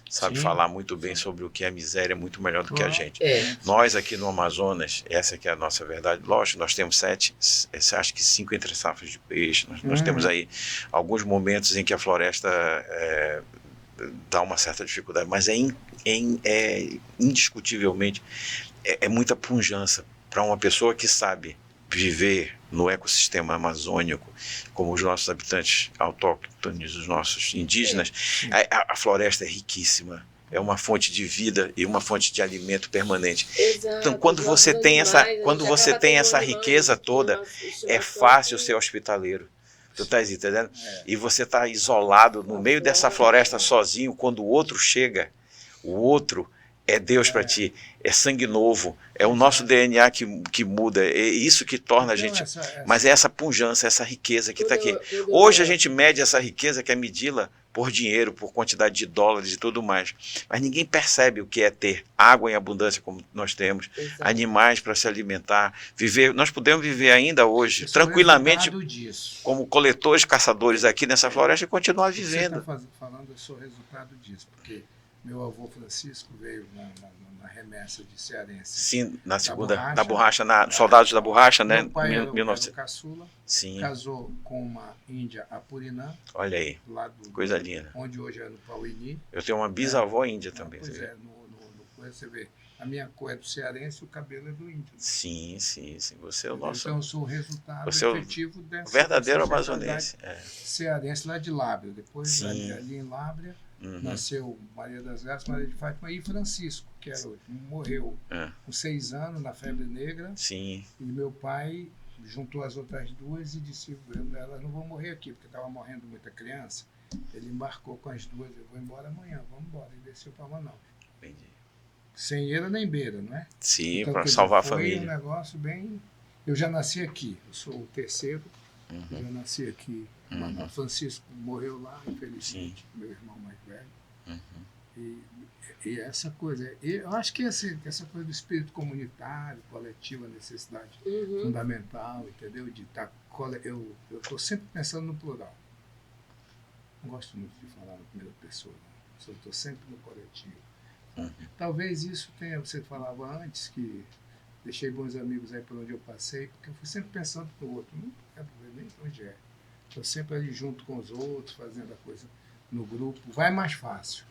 sabe falar muito bem sobre o que é miséria, muito melhor do que a gente. Nós aqui no Amazonas, essa que é a nossa verdade, lógico, nós temos 7, acho que 5 entre safras de peixe, nós temos aí alguns momentos em que a floresta dá uma certa dificuldade, mas indiscutivelmente é muita pujança para uma pessoa que sabe viver no ecossistema amazônico, como os nossos habitantes autóctones, os nossos indígenas. A floresta é riquíssima, é uma fonte de vida e uma fonte de alimento permanente. Exato. Então, quando você tem essa riqueza toda, é fácil ser hospitaleiro. Tu estás entendendo? E você está isolado no meio dessa floresta sozinho, quando o outro chega, o outro é Deus para ti, é sangue novo, é o nosso DNA que muda, é isso que torna a gente... Mas é essa pujança, essa riqueza que está aqui. Hoje a gente mede essa riqueza, quer medi-la por dinheiro, por quantidade de dólares e tudo mais. Mas ninguém percebe o que é ter água em abundância como nós temos, animais para se alimentar, viver. Nós podemos viver ainda hoje, tranquilamente, como coletores, caçadores aqui nessa floresta e continuar vivendo. Você está falando, eu sou resultado disso, porque meu avô Francisco veio na remessa de cearense. Sim, na segunda, da borracha, Soldados da Borracha, né? Meu pai era 1900. o caçula, Sim. casou com uma índia Apurinã. Olha aí, lá coisa linda. Onde hoje é no Pauini. Eu tenho uma bisavó índia também. Pois é, você vê, a minha cor é do cearense e o cabelo é do índio. Sim, você é o nosso... Então eu sou o resultado efetivo dessa verdadeiro amazonense. Cearense lá de Lábrea. Depois ali em Lábrea nasceu Maria das Graças, Maria de Fátima e Francisco, que morreu com 6 anos na febre negra. Sim. E meu pai juntou as outras duas e disse, elas não vão morrer aqui, porque estava morrendo muita criança. Ele embarcou com as duas, eu vou embora amanhã, vamos embora. E desceu para Manaus. Entendi. Sem eira nem beira, não é? Sim, então, para salvar a foi família. Um negócio bem... Eu já nasci aqui, eu sou o terceiro Eu nasci aqui. Francisco morreu lá, infelizmente, meu irmão mais velho. E essa coisa, eu acho que essa coisa do espírito comunitário, coletivo, a necessidade fundamental, entendeu? De estar, eu estou sempre pensando no plural. Não gosto muito de falar na primeira pessoa, não. Eu estou sempre no coletivo. Talvez isso tenha, você falava antes, que deixei bons amigos aí por onde eu passei, porque eu fui sempre pensando no outro. Não quero ver nem onde é. Estou sempre ali junto com os outros, fazendo a coisa no grupo. Vai mais fácil.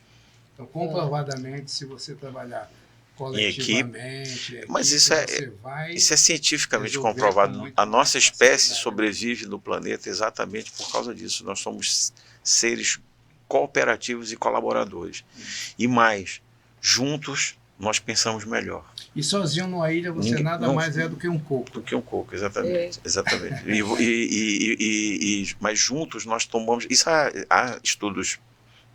Então, comprovadamente, se você trabalhar coletivamente, mas isso é cientificamente comprovado. A nossa espécie sobrevive no planeta exatamente por causa disso. Nós somos seres cooperativos e colaboradores. E mais, juntos nós pensamos melhor. E sozinho numa ilha você mais é do que um coco. Do que um coco, exatamente. Exatamente. Mas juntos nós tomamos... Isso há estudos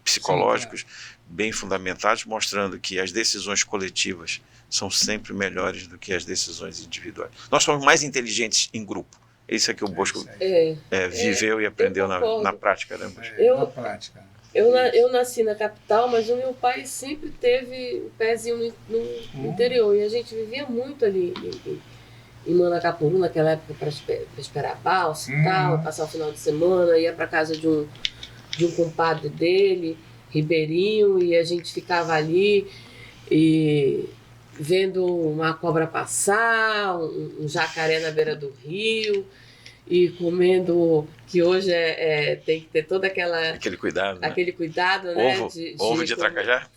psicológicos bem fundamentados, mostrando que as decisões coletivas são sempre melhores do que as decisões individuais. Nós somos mais inteligentes em grupo. Isso é que o Bosco viveu e aprendeu na prática. Né, na prática. Eu nasci na capital, mas o meu pai sempre teve o pezinho no interior. E a gente vivia muito ali em Manacapuru, naquela época, para esperar a balsa e tal, passar o final de semana, ia para casa de um compadre dele, Ribeirinho, e a gente ficava ali e vendo uma cobra passar, um jacaré na beira do rio, e comendo, que hoje tem que ter toda aquele cuidado, né? Aquele cuidado, né? Ovo de tracajá?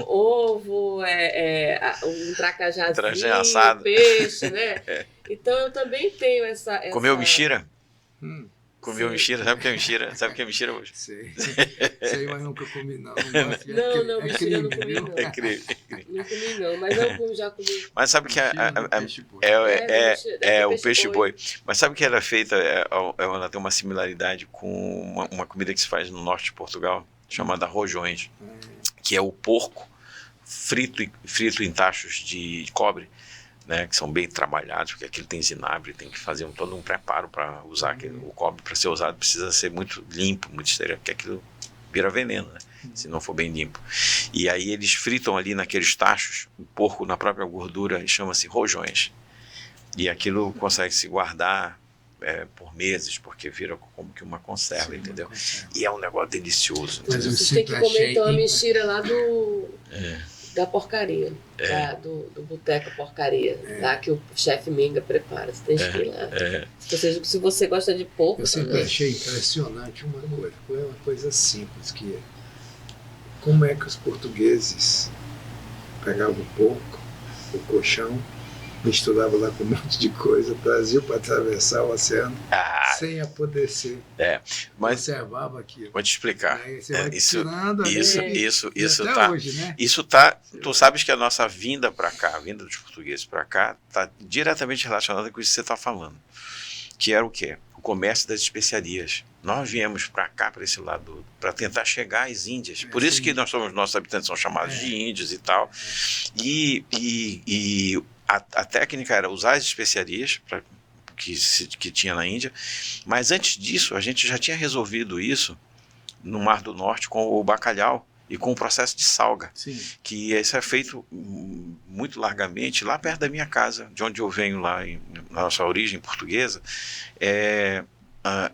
Ovo, um tracajazinho, assado. Peixe, né? Então eu também tenho essa... Comeu mexira? Comeu mexira? Sabe o que é mexira? Sabe o que é mexira hoje? Sei, mas nunca comi, não. Não, mexira eu não comi, não. É crime. Não comi, não, mas eu já comi. Mas sabe que o peixe-boi. Mas sabe que era feita, ela tem uma similaridade com uma comida que se faz no norte de Portugal, chamada rojões, que é o porco frito em tachos de cobre, né, que são bem trabalhados, porque aquilo tem zinabre, tem que fazer todo um preparo para usar o cobre. Para ser usado precisa ser muito limpo, muito estéril, porque aquilo vira veneno, né, se não for bem limpo. E aí eles fritam ali naqueles tachos o porco na própria gordura, e chama-se rojões. E aquilo consegue se guardar por meses, porque vira como que uma conserva, entendeu? E é um negócio delicioso. Mas você tem que comer então a mexira lá da porcaria, do boteco porcaria, lá que o chefe Menga prepara. Você tem que ir lá. Se você gosta de porco... Eu sempre achei impressionante uma coisa. Foi uma coisa simples, que como é que os portugueses pegavam o porco, o colchão, misturavam lá com um monte de coisa, traziam para atravessar o oceano sem apodrecer. Mas conservava aquilo. Vou te explicar. Aí você vai tirando isso até tá. Hoje, né? Isso tá. Tu sabes que a nossa vinda para cá, a vinda dos portugueses para cá, tá diretamente relacionada com isso que você está falando. Que era o quê? O comércio das especiarias. Nós viemos para cá, para esse lado, para tentar chegar às Índias. Por isso que nossos habitantes são chamados de índios e tal. E a técnica era usar as especiarias que tinha na Índia, mas antes disso a gente já tinha resolvido isso no Mar do Norte com o bacalhau e com o processo de salga. Sim. Que isso é feito muito largamente lá perto da minha casa, de onde eu venho lá, na nossa origem portuguesa,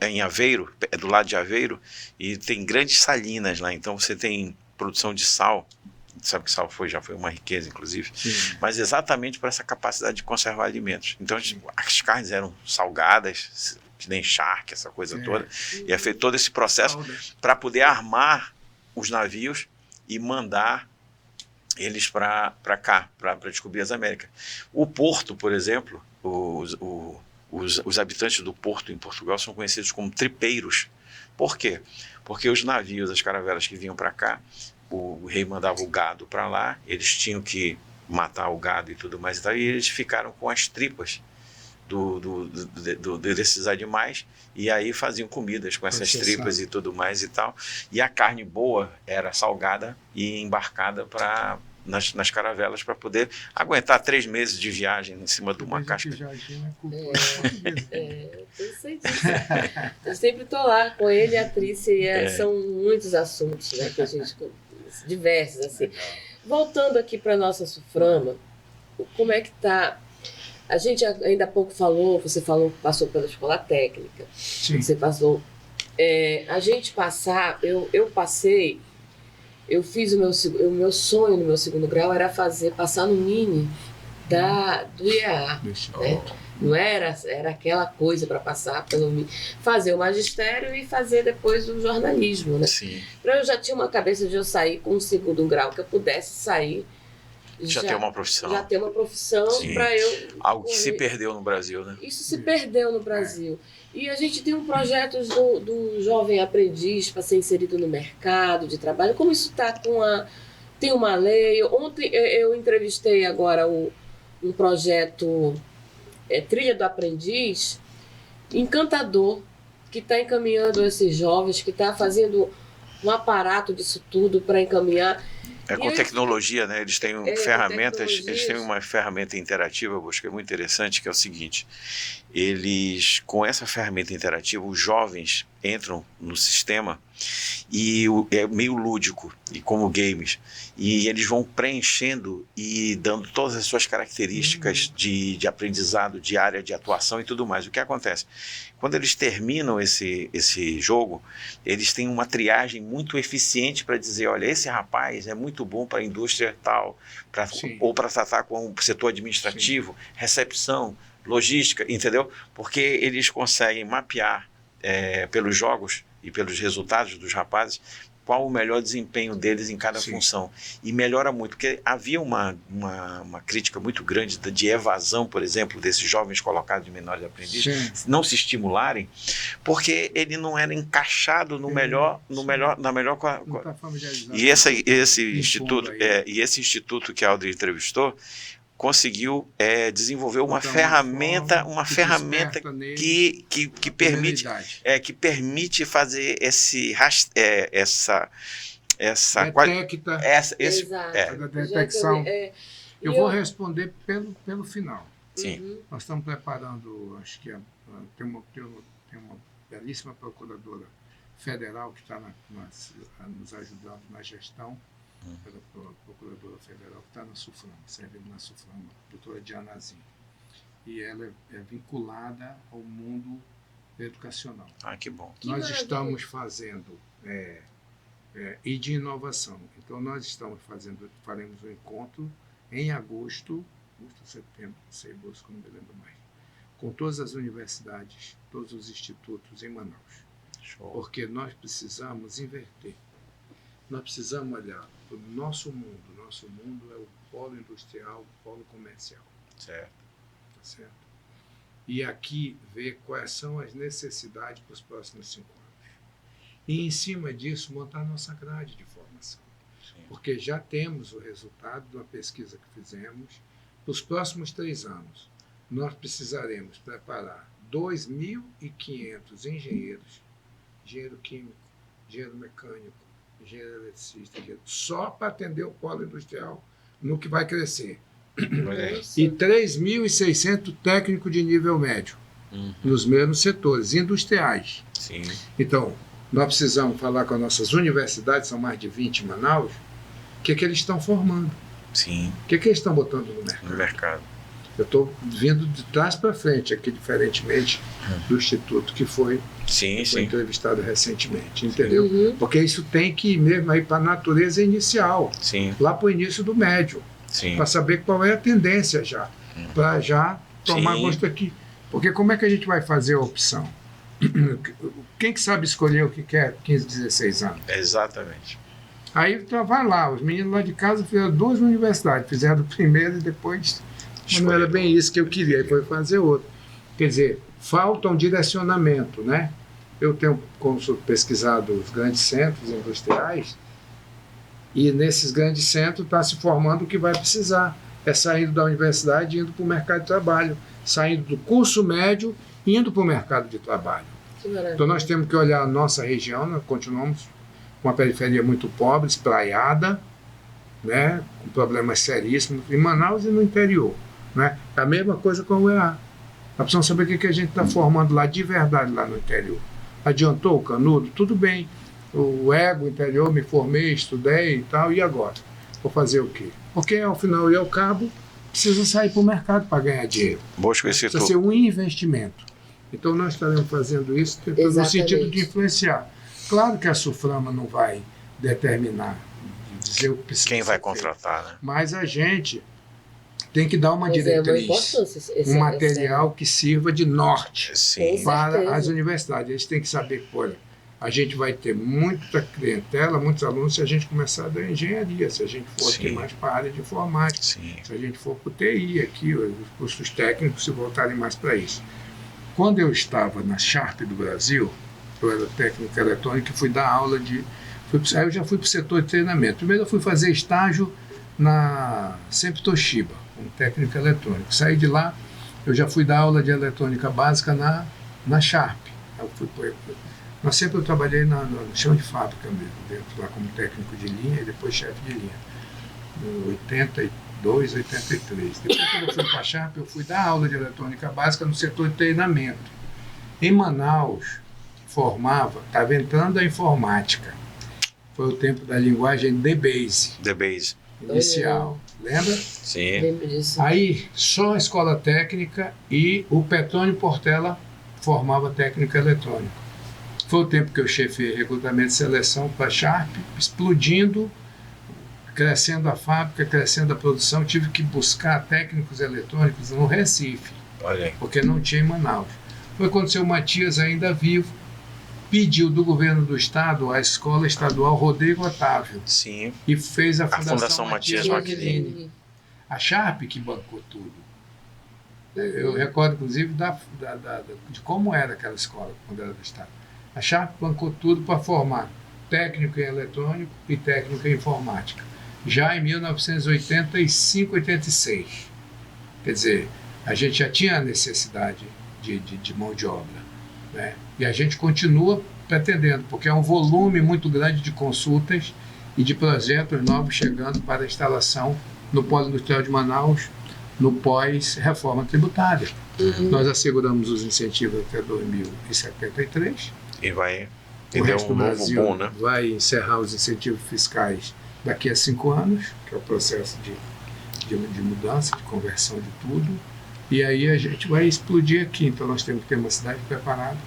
em Aveiro, do lado de Aveiro, e tem grandes salinas lá, então você tem produção de sal. Sabe que sal já foi uma riqueza, inclusive. Sim. Mas exatamente por essa capacidade de conservar alimentos. Então as carnes eram salgadas, que nem charque, essa coisa toda, e é feito todo esse processo para poder armar os navios e mandar eles para cá, para descobrir as Américas. O Porto, por exemplo, os habitantes do Porto em Portugal são conhecidos como tripeiros. Por quê? Porque os navios, as caravelas que vinham para cá, o rei mandava o gado para lá, eles tinham que matar o gado e tudo mais e tal, e eles ficaram com as tripas desses animais, e aí faziam comidas com essas tripas e tudo mais e tal, e a carne boa era salgada e embarcada para nas caravelas para poder aguentar 3 meses de viagem em cima de uma casca. Eu sei disso. Eu sempre estou lá com ele e a Trícia, e são muitos assuntos, né, que a gente... diversos, assim. Voltando aqui para a nossa SUFRAMA, como é que está... A gente ainda há pouco você passou pela escola técnica. Sim. Você passou... a gente passar... Eu passei... Eu fiz o meu sonho no meu segundo grau era passar no mini do IEA. Né? Não era aquela coisa para passar pelo fazer o magistério e fazer depois o jornalismo, né? Sim. Eu já tinha uma cabeça de eu sair com o segundo grau, que eu pudesse sair já ter uma profissão. Já ter uma profissão para eu... Algo que se perdeu no Brasil, né? Isso se perdeu no Brasil. E a gente tem um projeto do jovem aprendiz para ser inserido no mercado de trabalho. Como isso está tem uma lei. Ontem eu entrevistei agora um projeto Trilha do Aprendiz, encantador, que está encaminhando esses jovens, que está fazendo um aparato disso tudo para encaminhar. Com tecnologia, né? Eles têm ferramentas, eles têm uma ferramenta interativa, eu busquei muito interessante, que é o seguinte: com essa ferramenta interativa, os jovens entram no sistema e é meio lúdico, e como games, e eles vão preenchendo e dando todas as suas características de aprendizado, de área de atuação e tudo mais. O que acontece? Quando eles terminam esse jogo, eles têm uma triagem muito eficiente para dizer, olha, esse rapaz é muito bom para a indústria tal, ou para tratar com o setor administrativo, recepção, logística, entendeu? Porque eles conseguem mapear pelos jogos e pelos resultados dos rapazes qual o melhor desempenho deles em cada função. E melhora muito, porque havia uma crítica muito grande de evasão, por exemplo, desses jovens colocados de menores aprendizes, não se estimularem, porque ele não era encaixado na melhor e esse instituto que a Audrey entrevistou conseguiu desenvolver uma ferramenta que permite fazer essa detecção. Eu vou responder pelo final. Sim. Nós estamos preparando, acho que tem uma belíssima procuradora federal que está nos ajudando na gestão, pela Procuradora Federal que está na SUFRAMA, servindo na SUFRAMA, a doutora Diana Azim. E ela é vinculada ao mundo educacional. Que bom. Nós estamos fazendo, e de inovação. Então, nós faremos um encontro em agosto, setembro, não sei, agosto, não me lembro mais, com todas as universidades, todos os institutos em Manaus. Show. Porque nós precisamos inverter. Nós precisamos olhar para o nosso mundo. Nosso mundo é o polo industrial, o polo comercial. Certo. Tá certo? E aqui ver quais são as necessidades para os próximos 5 anos. E, em cima disso, montar a nossa grade de formação. Sim. Porque já temos o resultado da pesquisa que fizemos. Para os próximos 3 anos, nós precisaremos preparar 2.500 engenheiros, engenheiro químico, engenheiro mecânico, engenheiro eletricista, só para atender o polo industrial no que vai crescer. E 3.600 técnicos de nível médio, nos mesmos setores industriais. Sim. Então, nós precisamos falar com as nossas universidades, são mais de 20 em Manaus, o que eles estão formando. Sim. O que eles estão botando no mercado? No mercado. Eu estou vindo de trás para frente aqui, diferentemente do Instituto que foi entrevistado recentemente, entendeu? Porque isso tem que ir mesmo aí para a natureza inicial, lá para o início do médio, para saber qual é a tendência já, para já tomar gosto aqui. Porque como é que a gente vai fazer a opção? Quem que sabe escolher o que quer 15, 16 anos? Exatamente. Aí então, vai lá, os meninos lá de casa fizeram 2 universidades, fizeram o primeiro e depois... Mas não era bem isso que eu queria, aí foi fazer outro. Quer dizer, falta um direcionamento, né? Eu tenho pesquisado os grandes centros industriais e nesses grandes centros está se formando o que vai precisar. É saindo da universidade e indo para o mercado de trabalho, saindo do curso médio e indo para o mercado de trabalho. Então nós temos que olhar a nossa região, nós continuamos com uma periferia muito pobre, espraiada, né, com problemas seríssimos em Manaus e no interior. Né? A mesma coisa com o UEA. Nós precisamos saber o que a gente está formando lá de verdade lá no interior. Adiantou o canudo? Tudo bem. O ego interior, me formei, estudei e tal, e agora? Vou fazer o quê? Porque ao final e ao cabo, precisa sair para o mercado para ganhar dinheiro. Precisa ser um investimento. Então nós estaremos fazendo isso no sentido de influenciar. Claro que a SUFRAMA não vai determinar, dizer o que precisa quem vai ser contratar, né? Mas a gente tem que dar uma diretriz, um material que sirva de norte para as universidades. Eles têm que saber que, olha, a gente vai ter muita clientela, muitos alunos se a gente começar a dar engenharia, se a gente for aqui mais para a área de informática, se a gente for para o TI aqui, os cursos técnicos se voltarem mais para isso. Quando eu estava na Sharp do Brasil, eu era técnico eletrônico e fui dar aula de... Aí eu já fui para o setor de treinamento. Primeiro eu fui fazer estágio na sempre Toshiba, como técnico eletrônico. Saí de lá, eu já fui dar aula de eletrônica básica na Sharp. Mas sempre eu trabalhei no chão de fábrica mesmo, dentro lá como técnico de linha e depois chefe de linha. Em 82, 83. Depois quando eu fui para a Sharp, eu fui dar aula de eletrônica básica no setor de treinamento. Em Manaus, estava entrando a informática. Foi o tempo da linguagem DBase. DBase. Inicial. Lembra? Sim. Lembro disso. Aí, só a escola técnica e o Petrônio Portela formava técnico eletrônico. Foi o tempo que eu chefiei recrutamento e seleção para a Sharp, explodindo, crescendo a fábrica, crescendo a produção. Tive que buscar técnicos eletrônicos no Recife, porque não tinha em Manaus. Foi quando o seu Matias, ainda vivo, pediu do governo do estado a escola estadual Rodrigo Otávio. Sim. E fez a Fundação Matias Macchini. A Sharp que bancou tudo. Eu recordo, inclusive, de como era aquela escola quando era do estado. A Sharp bancou tudo para formar técnico em eletrônico e técnico em informática. Já em 1985, 86. Quer dizer, a gente já tinha a necessidade de mão de obra. Né? E a gente continua pretendendo, porque é um volume muito grande de consultas e de projetos novos chegando para a instalação no Polo Industrial de Manaus, no pós-reforma tributária. Nós asseguramos os incentivos até 2073. O resto do Brasil boom, né? Vai encerrar os incentivos fiscais daqui a 5 anos, que é o processo de mudança, de conversão de tudo. E aí a gente vai explodir aqui. Então nós temos que ter uma cidade preparada,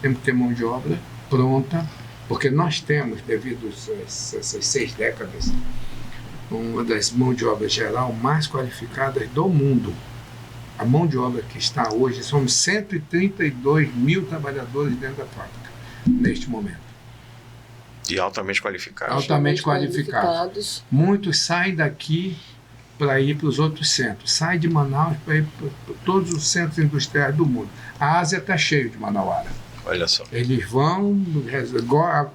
temos que ter mão de obra pronta, porque nós temos, devido a essas 6 décadas, uma das mãos de obra geral mais qualificadas do mundo. A mão de obra que está hoje, somos 132 mil trabalhadores dentro da fábrica, neste momento. E altamente qualificados. Altamente qualificados. Muitos saem daqui para ir para os outros centros. Sai de Manaus para ir para todos os centros industriais do mundo. A Ásia está cheia de manauara. Olha só. Eles vão,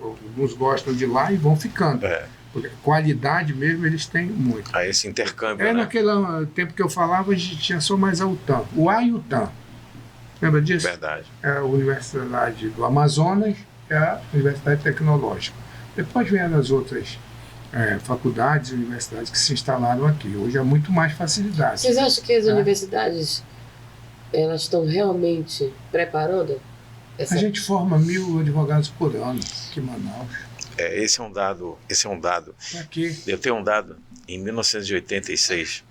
alguns gostam de lá e vão ficando. Porque qualidade mesmo eles têm muito. Esse intercâmbio, né? Naquele tempo que eu falava, a gente tinha só mais a UTAM. O A e o TAM. Lembra disso? Verdade. É a Universidade do Amazonas, é a Universidade Tecnológica. Depois vieram as outras faculdades e universidades que se instalaram aqui. Hoje há muito mais facilidade. Vocês acham que as universidades elas estão realmente preparando? A gente forma 1.000 advogados por ano aqui em Manaus. Esse é um dado. Pra quê? Eu tenho um dado. Em 1986,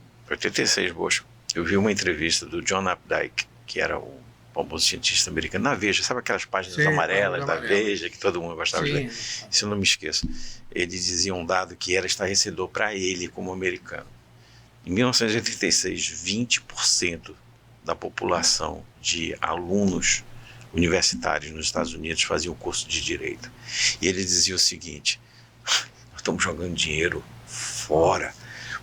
Bosco, eu vi uma entrevista do John Updike, que era o famoso cientista americano, na Veja. Sabe aquelas páginas amarelas da Veja que todo mundo gostava de ler? Isso eu não me esqueço. Ele dizia um dado que era estarrecedor para ele como americano. Em 1986, 20% da população de alunos universitários nos Estados Unidos faziam o curso de Direito. E ele dizia o seguinte: nós estamos jogando dinheiro fora,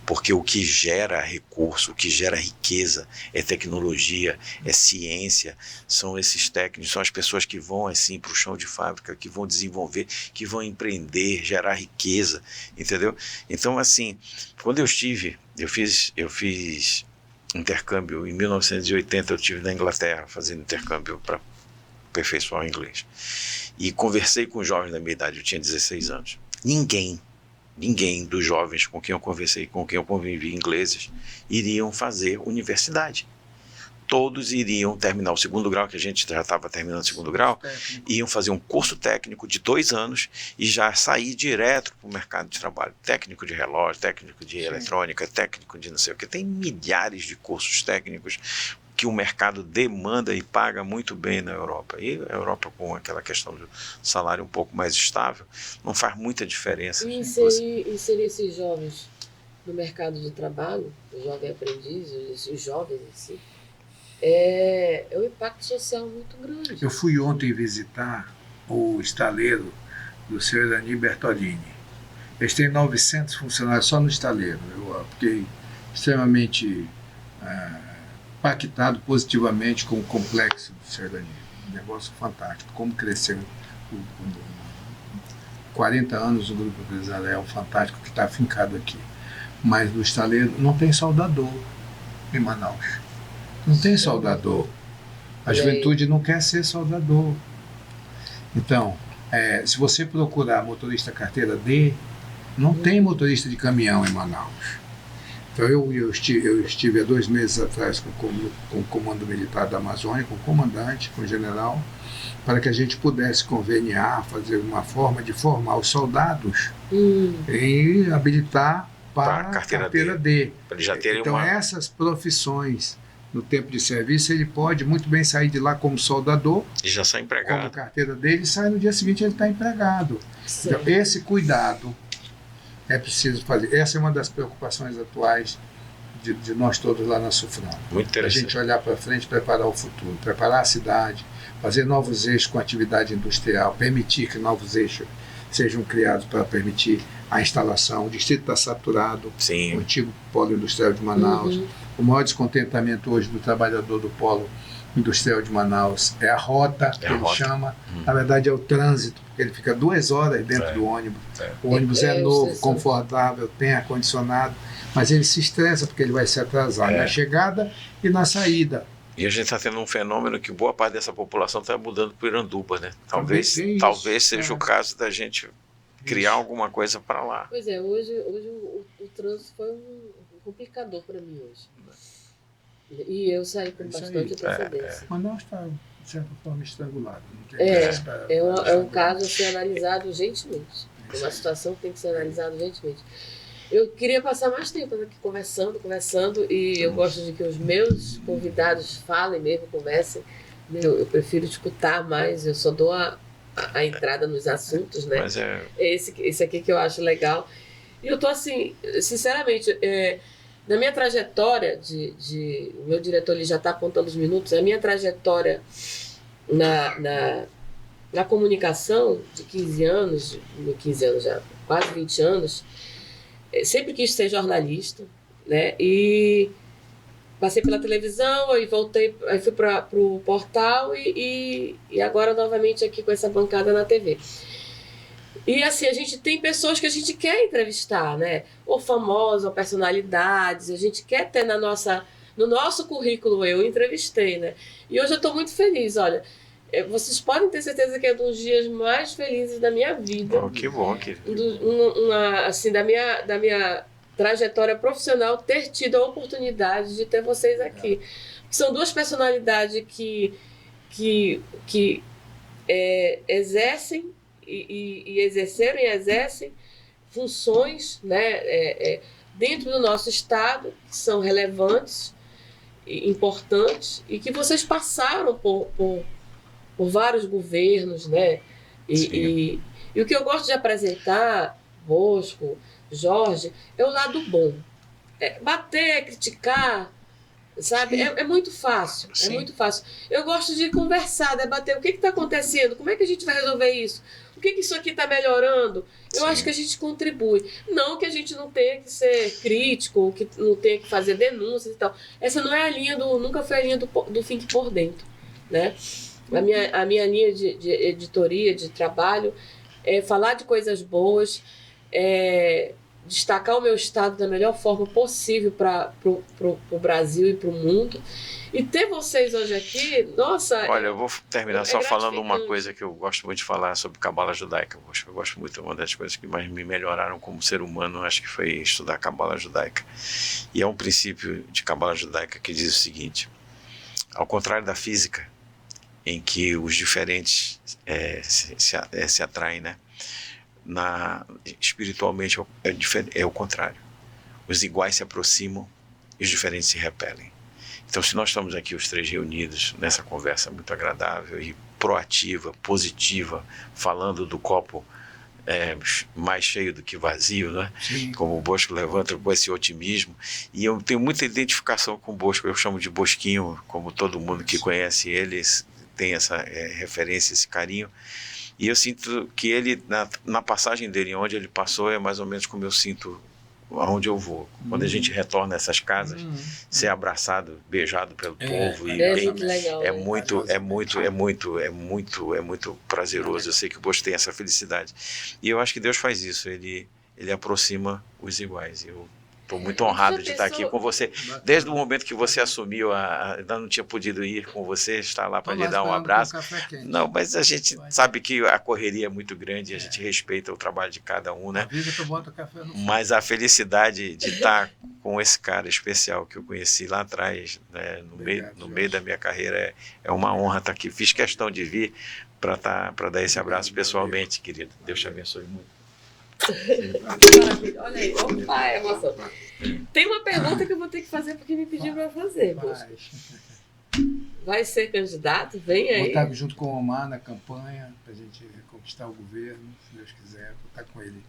porque o que gera recurso, o que gera riqueza é tecnologia, é ciência, são esses técnicos, são as pessoas que vão assim para o chão de fábrica, que vão desenvolver, que vão empreender, gerar riqueza, entendeu? Então, assim, quando eu fiz intercâmbio em 1980, eu estive na Inglaterra fazendo intercâmbio para aperfeiçoar o inglês. E conversei com jovens da minha idade, eu tinha 16 anos. Ninguém ninguém dos jovens com quem eu conversei, com quem eu convivi, ingleses, iriam fazer universidade. Todos iriam terminar o segundo grau, que a gente já estava terminando o segundo grau, iam fazer um curso técnico de 2 anos e já sair direto para o mercado de trabalho. Técnico de relógio, técnico de eletrônica, técnico de não sei o que. Tem milhares de cursos técnicos que o mercado demanda e paga muito bem na Europa. E a Europa, com aquela questão do salário um pouco mais estável, não faz muita diferença. E inserir esses jovens no mercado de trabalho, os jovens aprendizes, os jovens assim, é um impacto social muito grande. Eu fui ontem visitar o estaleiro do senhor Dani Bertolini. Eles têm 900 funcionários só no estaleiro. Eu fiquei extremamente impactado positivamente com o complexo do senhor Dani. Um negócio fantástico. Como cresceu. 40 anos o Grupo Empresarial fantástico que está afincado aqui. Mas no estaleiro não tem soldador em Manaus. Não tem soldador. A juventude não quer ser soldador. Então, se você procurar motorista carteira D, não tem motorista de caminhão em Manaus. Então, eu estive há 2 meses atrás com o Comando Militar da Amazônia, com o comandante, com o general, para que a gente pudesse conveniar, fazer uma forma de formar os soldados e habilitar para a carteira D. Para já terem então, essas profissões no tempo de serviço, ele pode muito bem sair de lá como soldador, e já sai empregado. como carteira dele, e sai no dia seguinte ele está empregado. Então, esse cuidado é preciso fazer. Essa é uma das preocupações atuais de nós todos lá na Sufran. Muito interessante. A gente olhar para frente, preparar o futuro, preparar a cidade, fazer novos eixos com atividade industrial, permitir que novos eixos sejam criados para permitir a instalação. O distrito está saturado, Sim. O antigo polo industrial de Manaus. O maior descontentamento hoje do trabalhador do polo industrial de Manaus é a rota, que ele chama. Na verdade é o trânsito, porque ele fica 2 horas dentro do ônibus. O ônibus é novo, confortável, tem ar-condicionado, mas ele se estressa porque ele vai se atrasar na chegada e na saída. E a gente está tendo um fenômeno que boa parte dessa população está mudando para Iranduba, né? Talvez seja o caso da gente criar alguma coisa para lá. Pois é, hoje o trânsito foi um complicador para mim hoje. E eu saí com bastante antecedência. Manaus está, de certa forma, estrangulado. É um caso a ser analisado urgentemente. É uma situação que tem que ser analisada urgentemente. Eu queria passar mais tempo aqui conversando, e eu gosto de que os meus convidados falem mesmo, conversem. Eu prefiro escutar mais, eu só dou a entrada nos assuntos, né? Mas Esse aqui que eu acho legal. E eu tô assim, sinceramente, na minha trajetória o meu diretor ele já está apontando os minutos, a minha trajetória na comunicação de 15 anos já, quase 20 anos, sempre quis ser jornalista, né? E passei pela televisão, aí voltei, aí fui para o portal e agora novamente aqui com essa bancada na TV. E assim, a gente tem pessoas que a gente quer entrevistar, né? Ou famosos, ou personalidades, a gente quer ter no nosso currículo, eu entrevistei, né? E hoje eu estou muito feliz, olha, vocês podem ter certeza que é um dos dias mais felizes da minha vida. Oh, que bom, querido. Assim, da minha trajetória profissional, ter tido a oportunidade de ter vocês aqui. São 2 personalidades que exercem e exerceram e exercem funções, né, dentro do nosso estado, que são relevantes e importantes, e que vocês passaram por vários governos, né? E o que eu gosto de apresentar, Bosco, Jorge, é o lado bom. Bater, criticar, sabe? É muito fácil. Sim. É muito fácil. Eu gosto de conversar, debater o que está acontecendo, como é que a gente vai resolver isso, o que isso aqui está melhorando. Eu acho que a gente contribui. Não que a gente não tenha que ser crítico, que não tenha que fazer denúncias e tal. Essa não é a linha nunca foi a linha do Fique por Dentro, né? A minha linha de editoria, de trabalho, é falar de coisas boas, destacar o meu estado da melhor forma possível para o Brasil e para o mundo. E ter vocês hoje aqui, nossa... Olha, eu vou terminar só falando uma coisa que eu gosto muito de falar sobre Cabala Judaica. Eu gosto muito, uma das coisas que mais me melhoraram como ser humano, acho que foi estudar Cabala Judaica. E é um princípio de Cabala Judaica que diz o seguinte: ao contrário da física, em que os diferentes se atraem, né? Espiritualmente é o contrário. Os iguais se aproximam e os diferentes se repelem. Então, se nós estamos aqui os três reunidos nessa conversa muito agradável e proativa, positiva, falando do copo mais cheio do que vazio, né? Como o Bosco levanta com esse otimismo, e eu tenho muita identificação com o Bosco, eu chamo de Bosquinho, como todo mundo que conhece ele tem essa referência, esse carinho, e eu sinto que ele, na passagem dele, onde ele passou, é mais ou menos como eu sinto aonde eu vou. Quando a gente retorna a essas casas, ser abraçado, beijado pelo povo, muito legal, é muito prazeroso. Eu sei que o Bosco tem essa felicidade. E eu acho que Deus faz isso, ele aproxima os iguais. Eu estou muito honrado de estar aqui com você. Desde o momento que você assumiu, ainda não tinha podido ir com você, estar lá para lhe dar um abraço. Não, mas a gente sabe que a correria é muito grande, a gente respeita o trabalho de cada um, né? Mas a felicidade de estar com esse cara especial que eu conheci lá atrás, né, no meio da minha carreira, é uma honra estar aqui. Fiz questão de vir para dar esse abraço pessoalmente, querido. Deus te abençoe muito. Olha aí, opa, é emoção. Tem uma pergunta que eu vou ter que fazer porque me pediram para fazer. Vai ser candidato? Vem aí. Vou estar junto com o Omar na campanha para a gente conquistar o governo, se Deus quiser. Vou estar com ele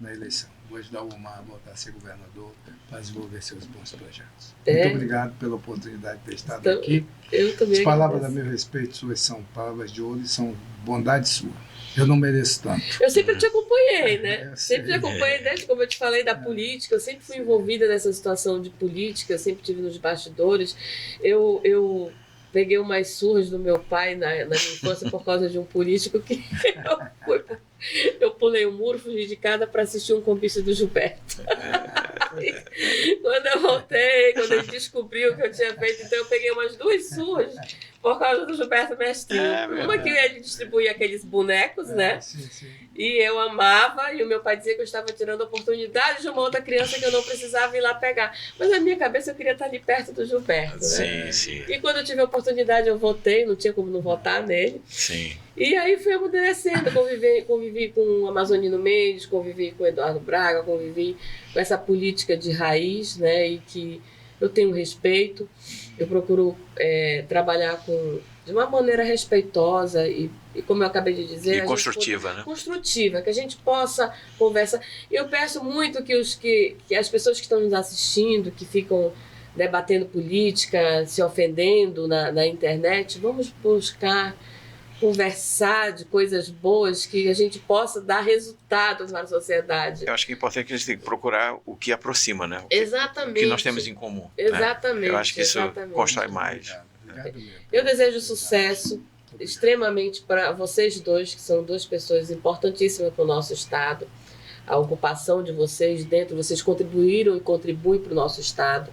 na eleição. Vou ajudar o Omar a voltar a ser governador para desenvolver seus bons projetos. Muito obrigado pela oportunidade de ter estado aqui. Eu também. As palavras a meu respeito suas são palavras de ouro e são bondade sua. Eu não mereço tanto. Eu sempre te acompanhei, né? Sempre te acompanhei desde, como eu te falei, da política. Eu sempre fui envolvida nessa situação de política, sempre estive nos bastidores. Eu peguei umas surras do meu pai na minha infância por causa de um político que eu pulei o muro, fugi de casa para assistir um comício do Gilberto. Quando eu voltei, quando ele descobriu o que eu tinha feito, então eu peguei umas 2 surras por causa do Gilberto Mestrinho. Uma que ele distribuía aqueles bonecos, né? Sim. E eu amava, e o meu pai dizia que eu estava tirando a oportunidade de uma outra criança que eu não precisava ir lá pegar. Mas na minha cabeça eu queria estar ali perto do Gilberto, né? Sim. E quando eu tive a oportunidade eu votei, não tinha como não votar nele. Sim. E aí fui amadurecendo, convivi com o Amazonino Mendes, convivi com o Eduardo Braga, convivi com essa política de raiz, né? E que eu tenho respeito, eu procuro trabalhar de uma maneira respeitosa e como eu acabei de dizer... E construtiva, né? Construtiva, que a gente possa conversar. Eu peço muito que as pessoas que estão nos assistindo, que ficam debatendo política, se ofendendo na internet, vamos buscar conversar de coisas boas que a gente possa dar resultados na sociedade. Eu acho que é importante que a gente tem que procurar o que aproxima, né? Exatamente. O que nós temos em comum. Exatamente. Né? Eu acho que isso constrói mais. Obrigado mesmo. Eu desejo sucesso extremamente para vocês dois, que são 2 pessoas importantíssimas para o nosso Estado. A ocupação de vocês dentro, vocês contribuíram e contribuem para o nosso Estado.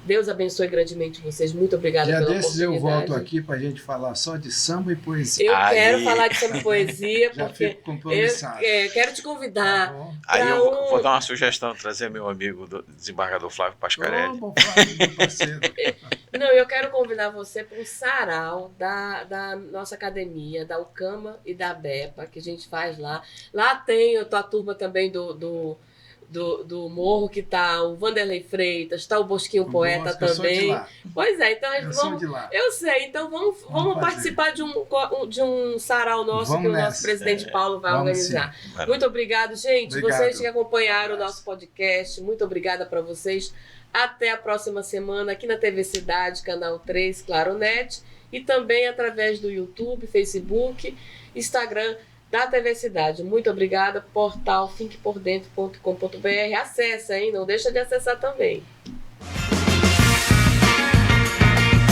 Deus abençoe grandemente vocês. Muito obrigada pela oportunidade. Eu volto aqui para a gente falar só de samba e poesia. Eu quero falar de samba e poesia, porque eu quero te convidar. Aí eu vou dar uma sugestão, trazer meu amigo desembargador Flávio Pascarelli. Flávio, meu parceiro. Não, eu quero convidar você para um sarau da nossa academia, da UCAMA e da BEPA, que a gente faz lá. Lá tem a tua turma também do Morro, que tá o Vanderlei Freitas, tá o Bosquinho Poeta também. Eu sou de lá. Pois é, então de lá. Eu sei, então vamos participar de um sarau nosso que o nosso presidente Paulo vai organizar. Sim. Muito obrigado, gente. Obrigado. Vocês que acompanharam o nosso podcast, muito obrigada para vocês. Até a próxima semana aqui na TV Cidade, canal 3, Claro Net, e também através do YouTube, Facebook, Instagram da TV Cidade. Muito obrigada. Portal fiquepordentro.com.br. Acessa, hein? Não deixa de acessar também.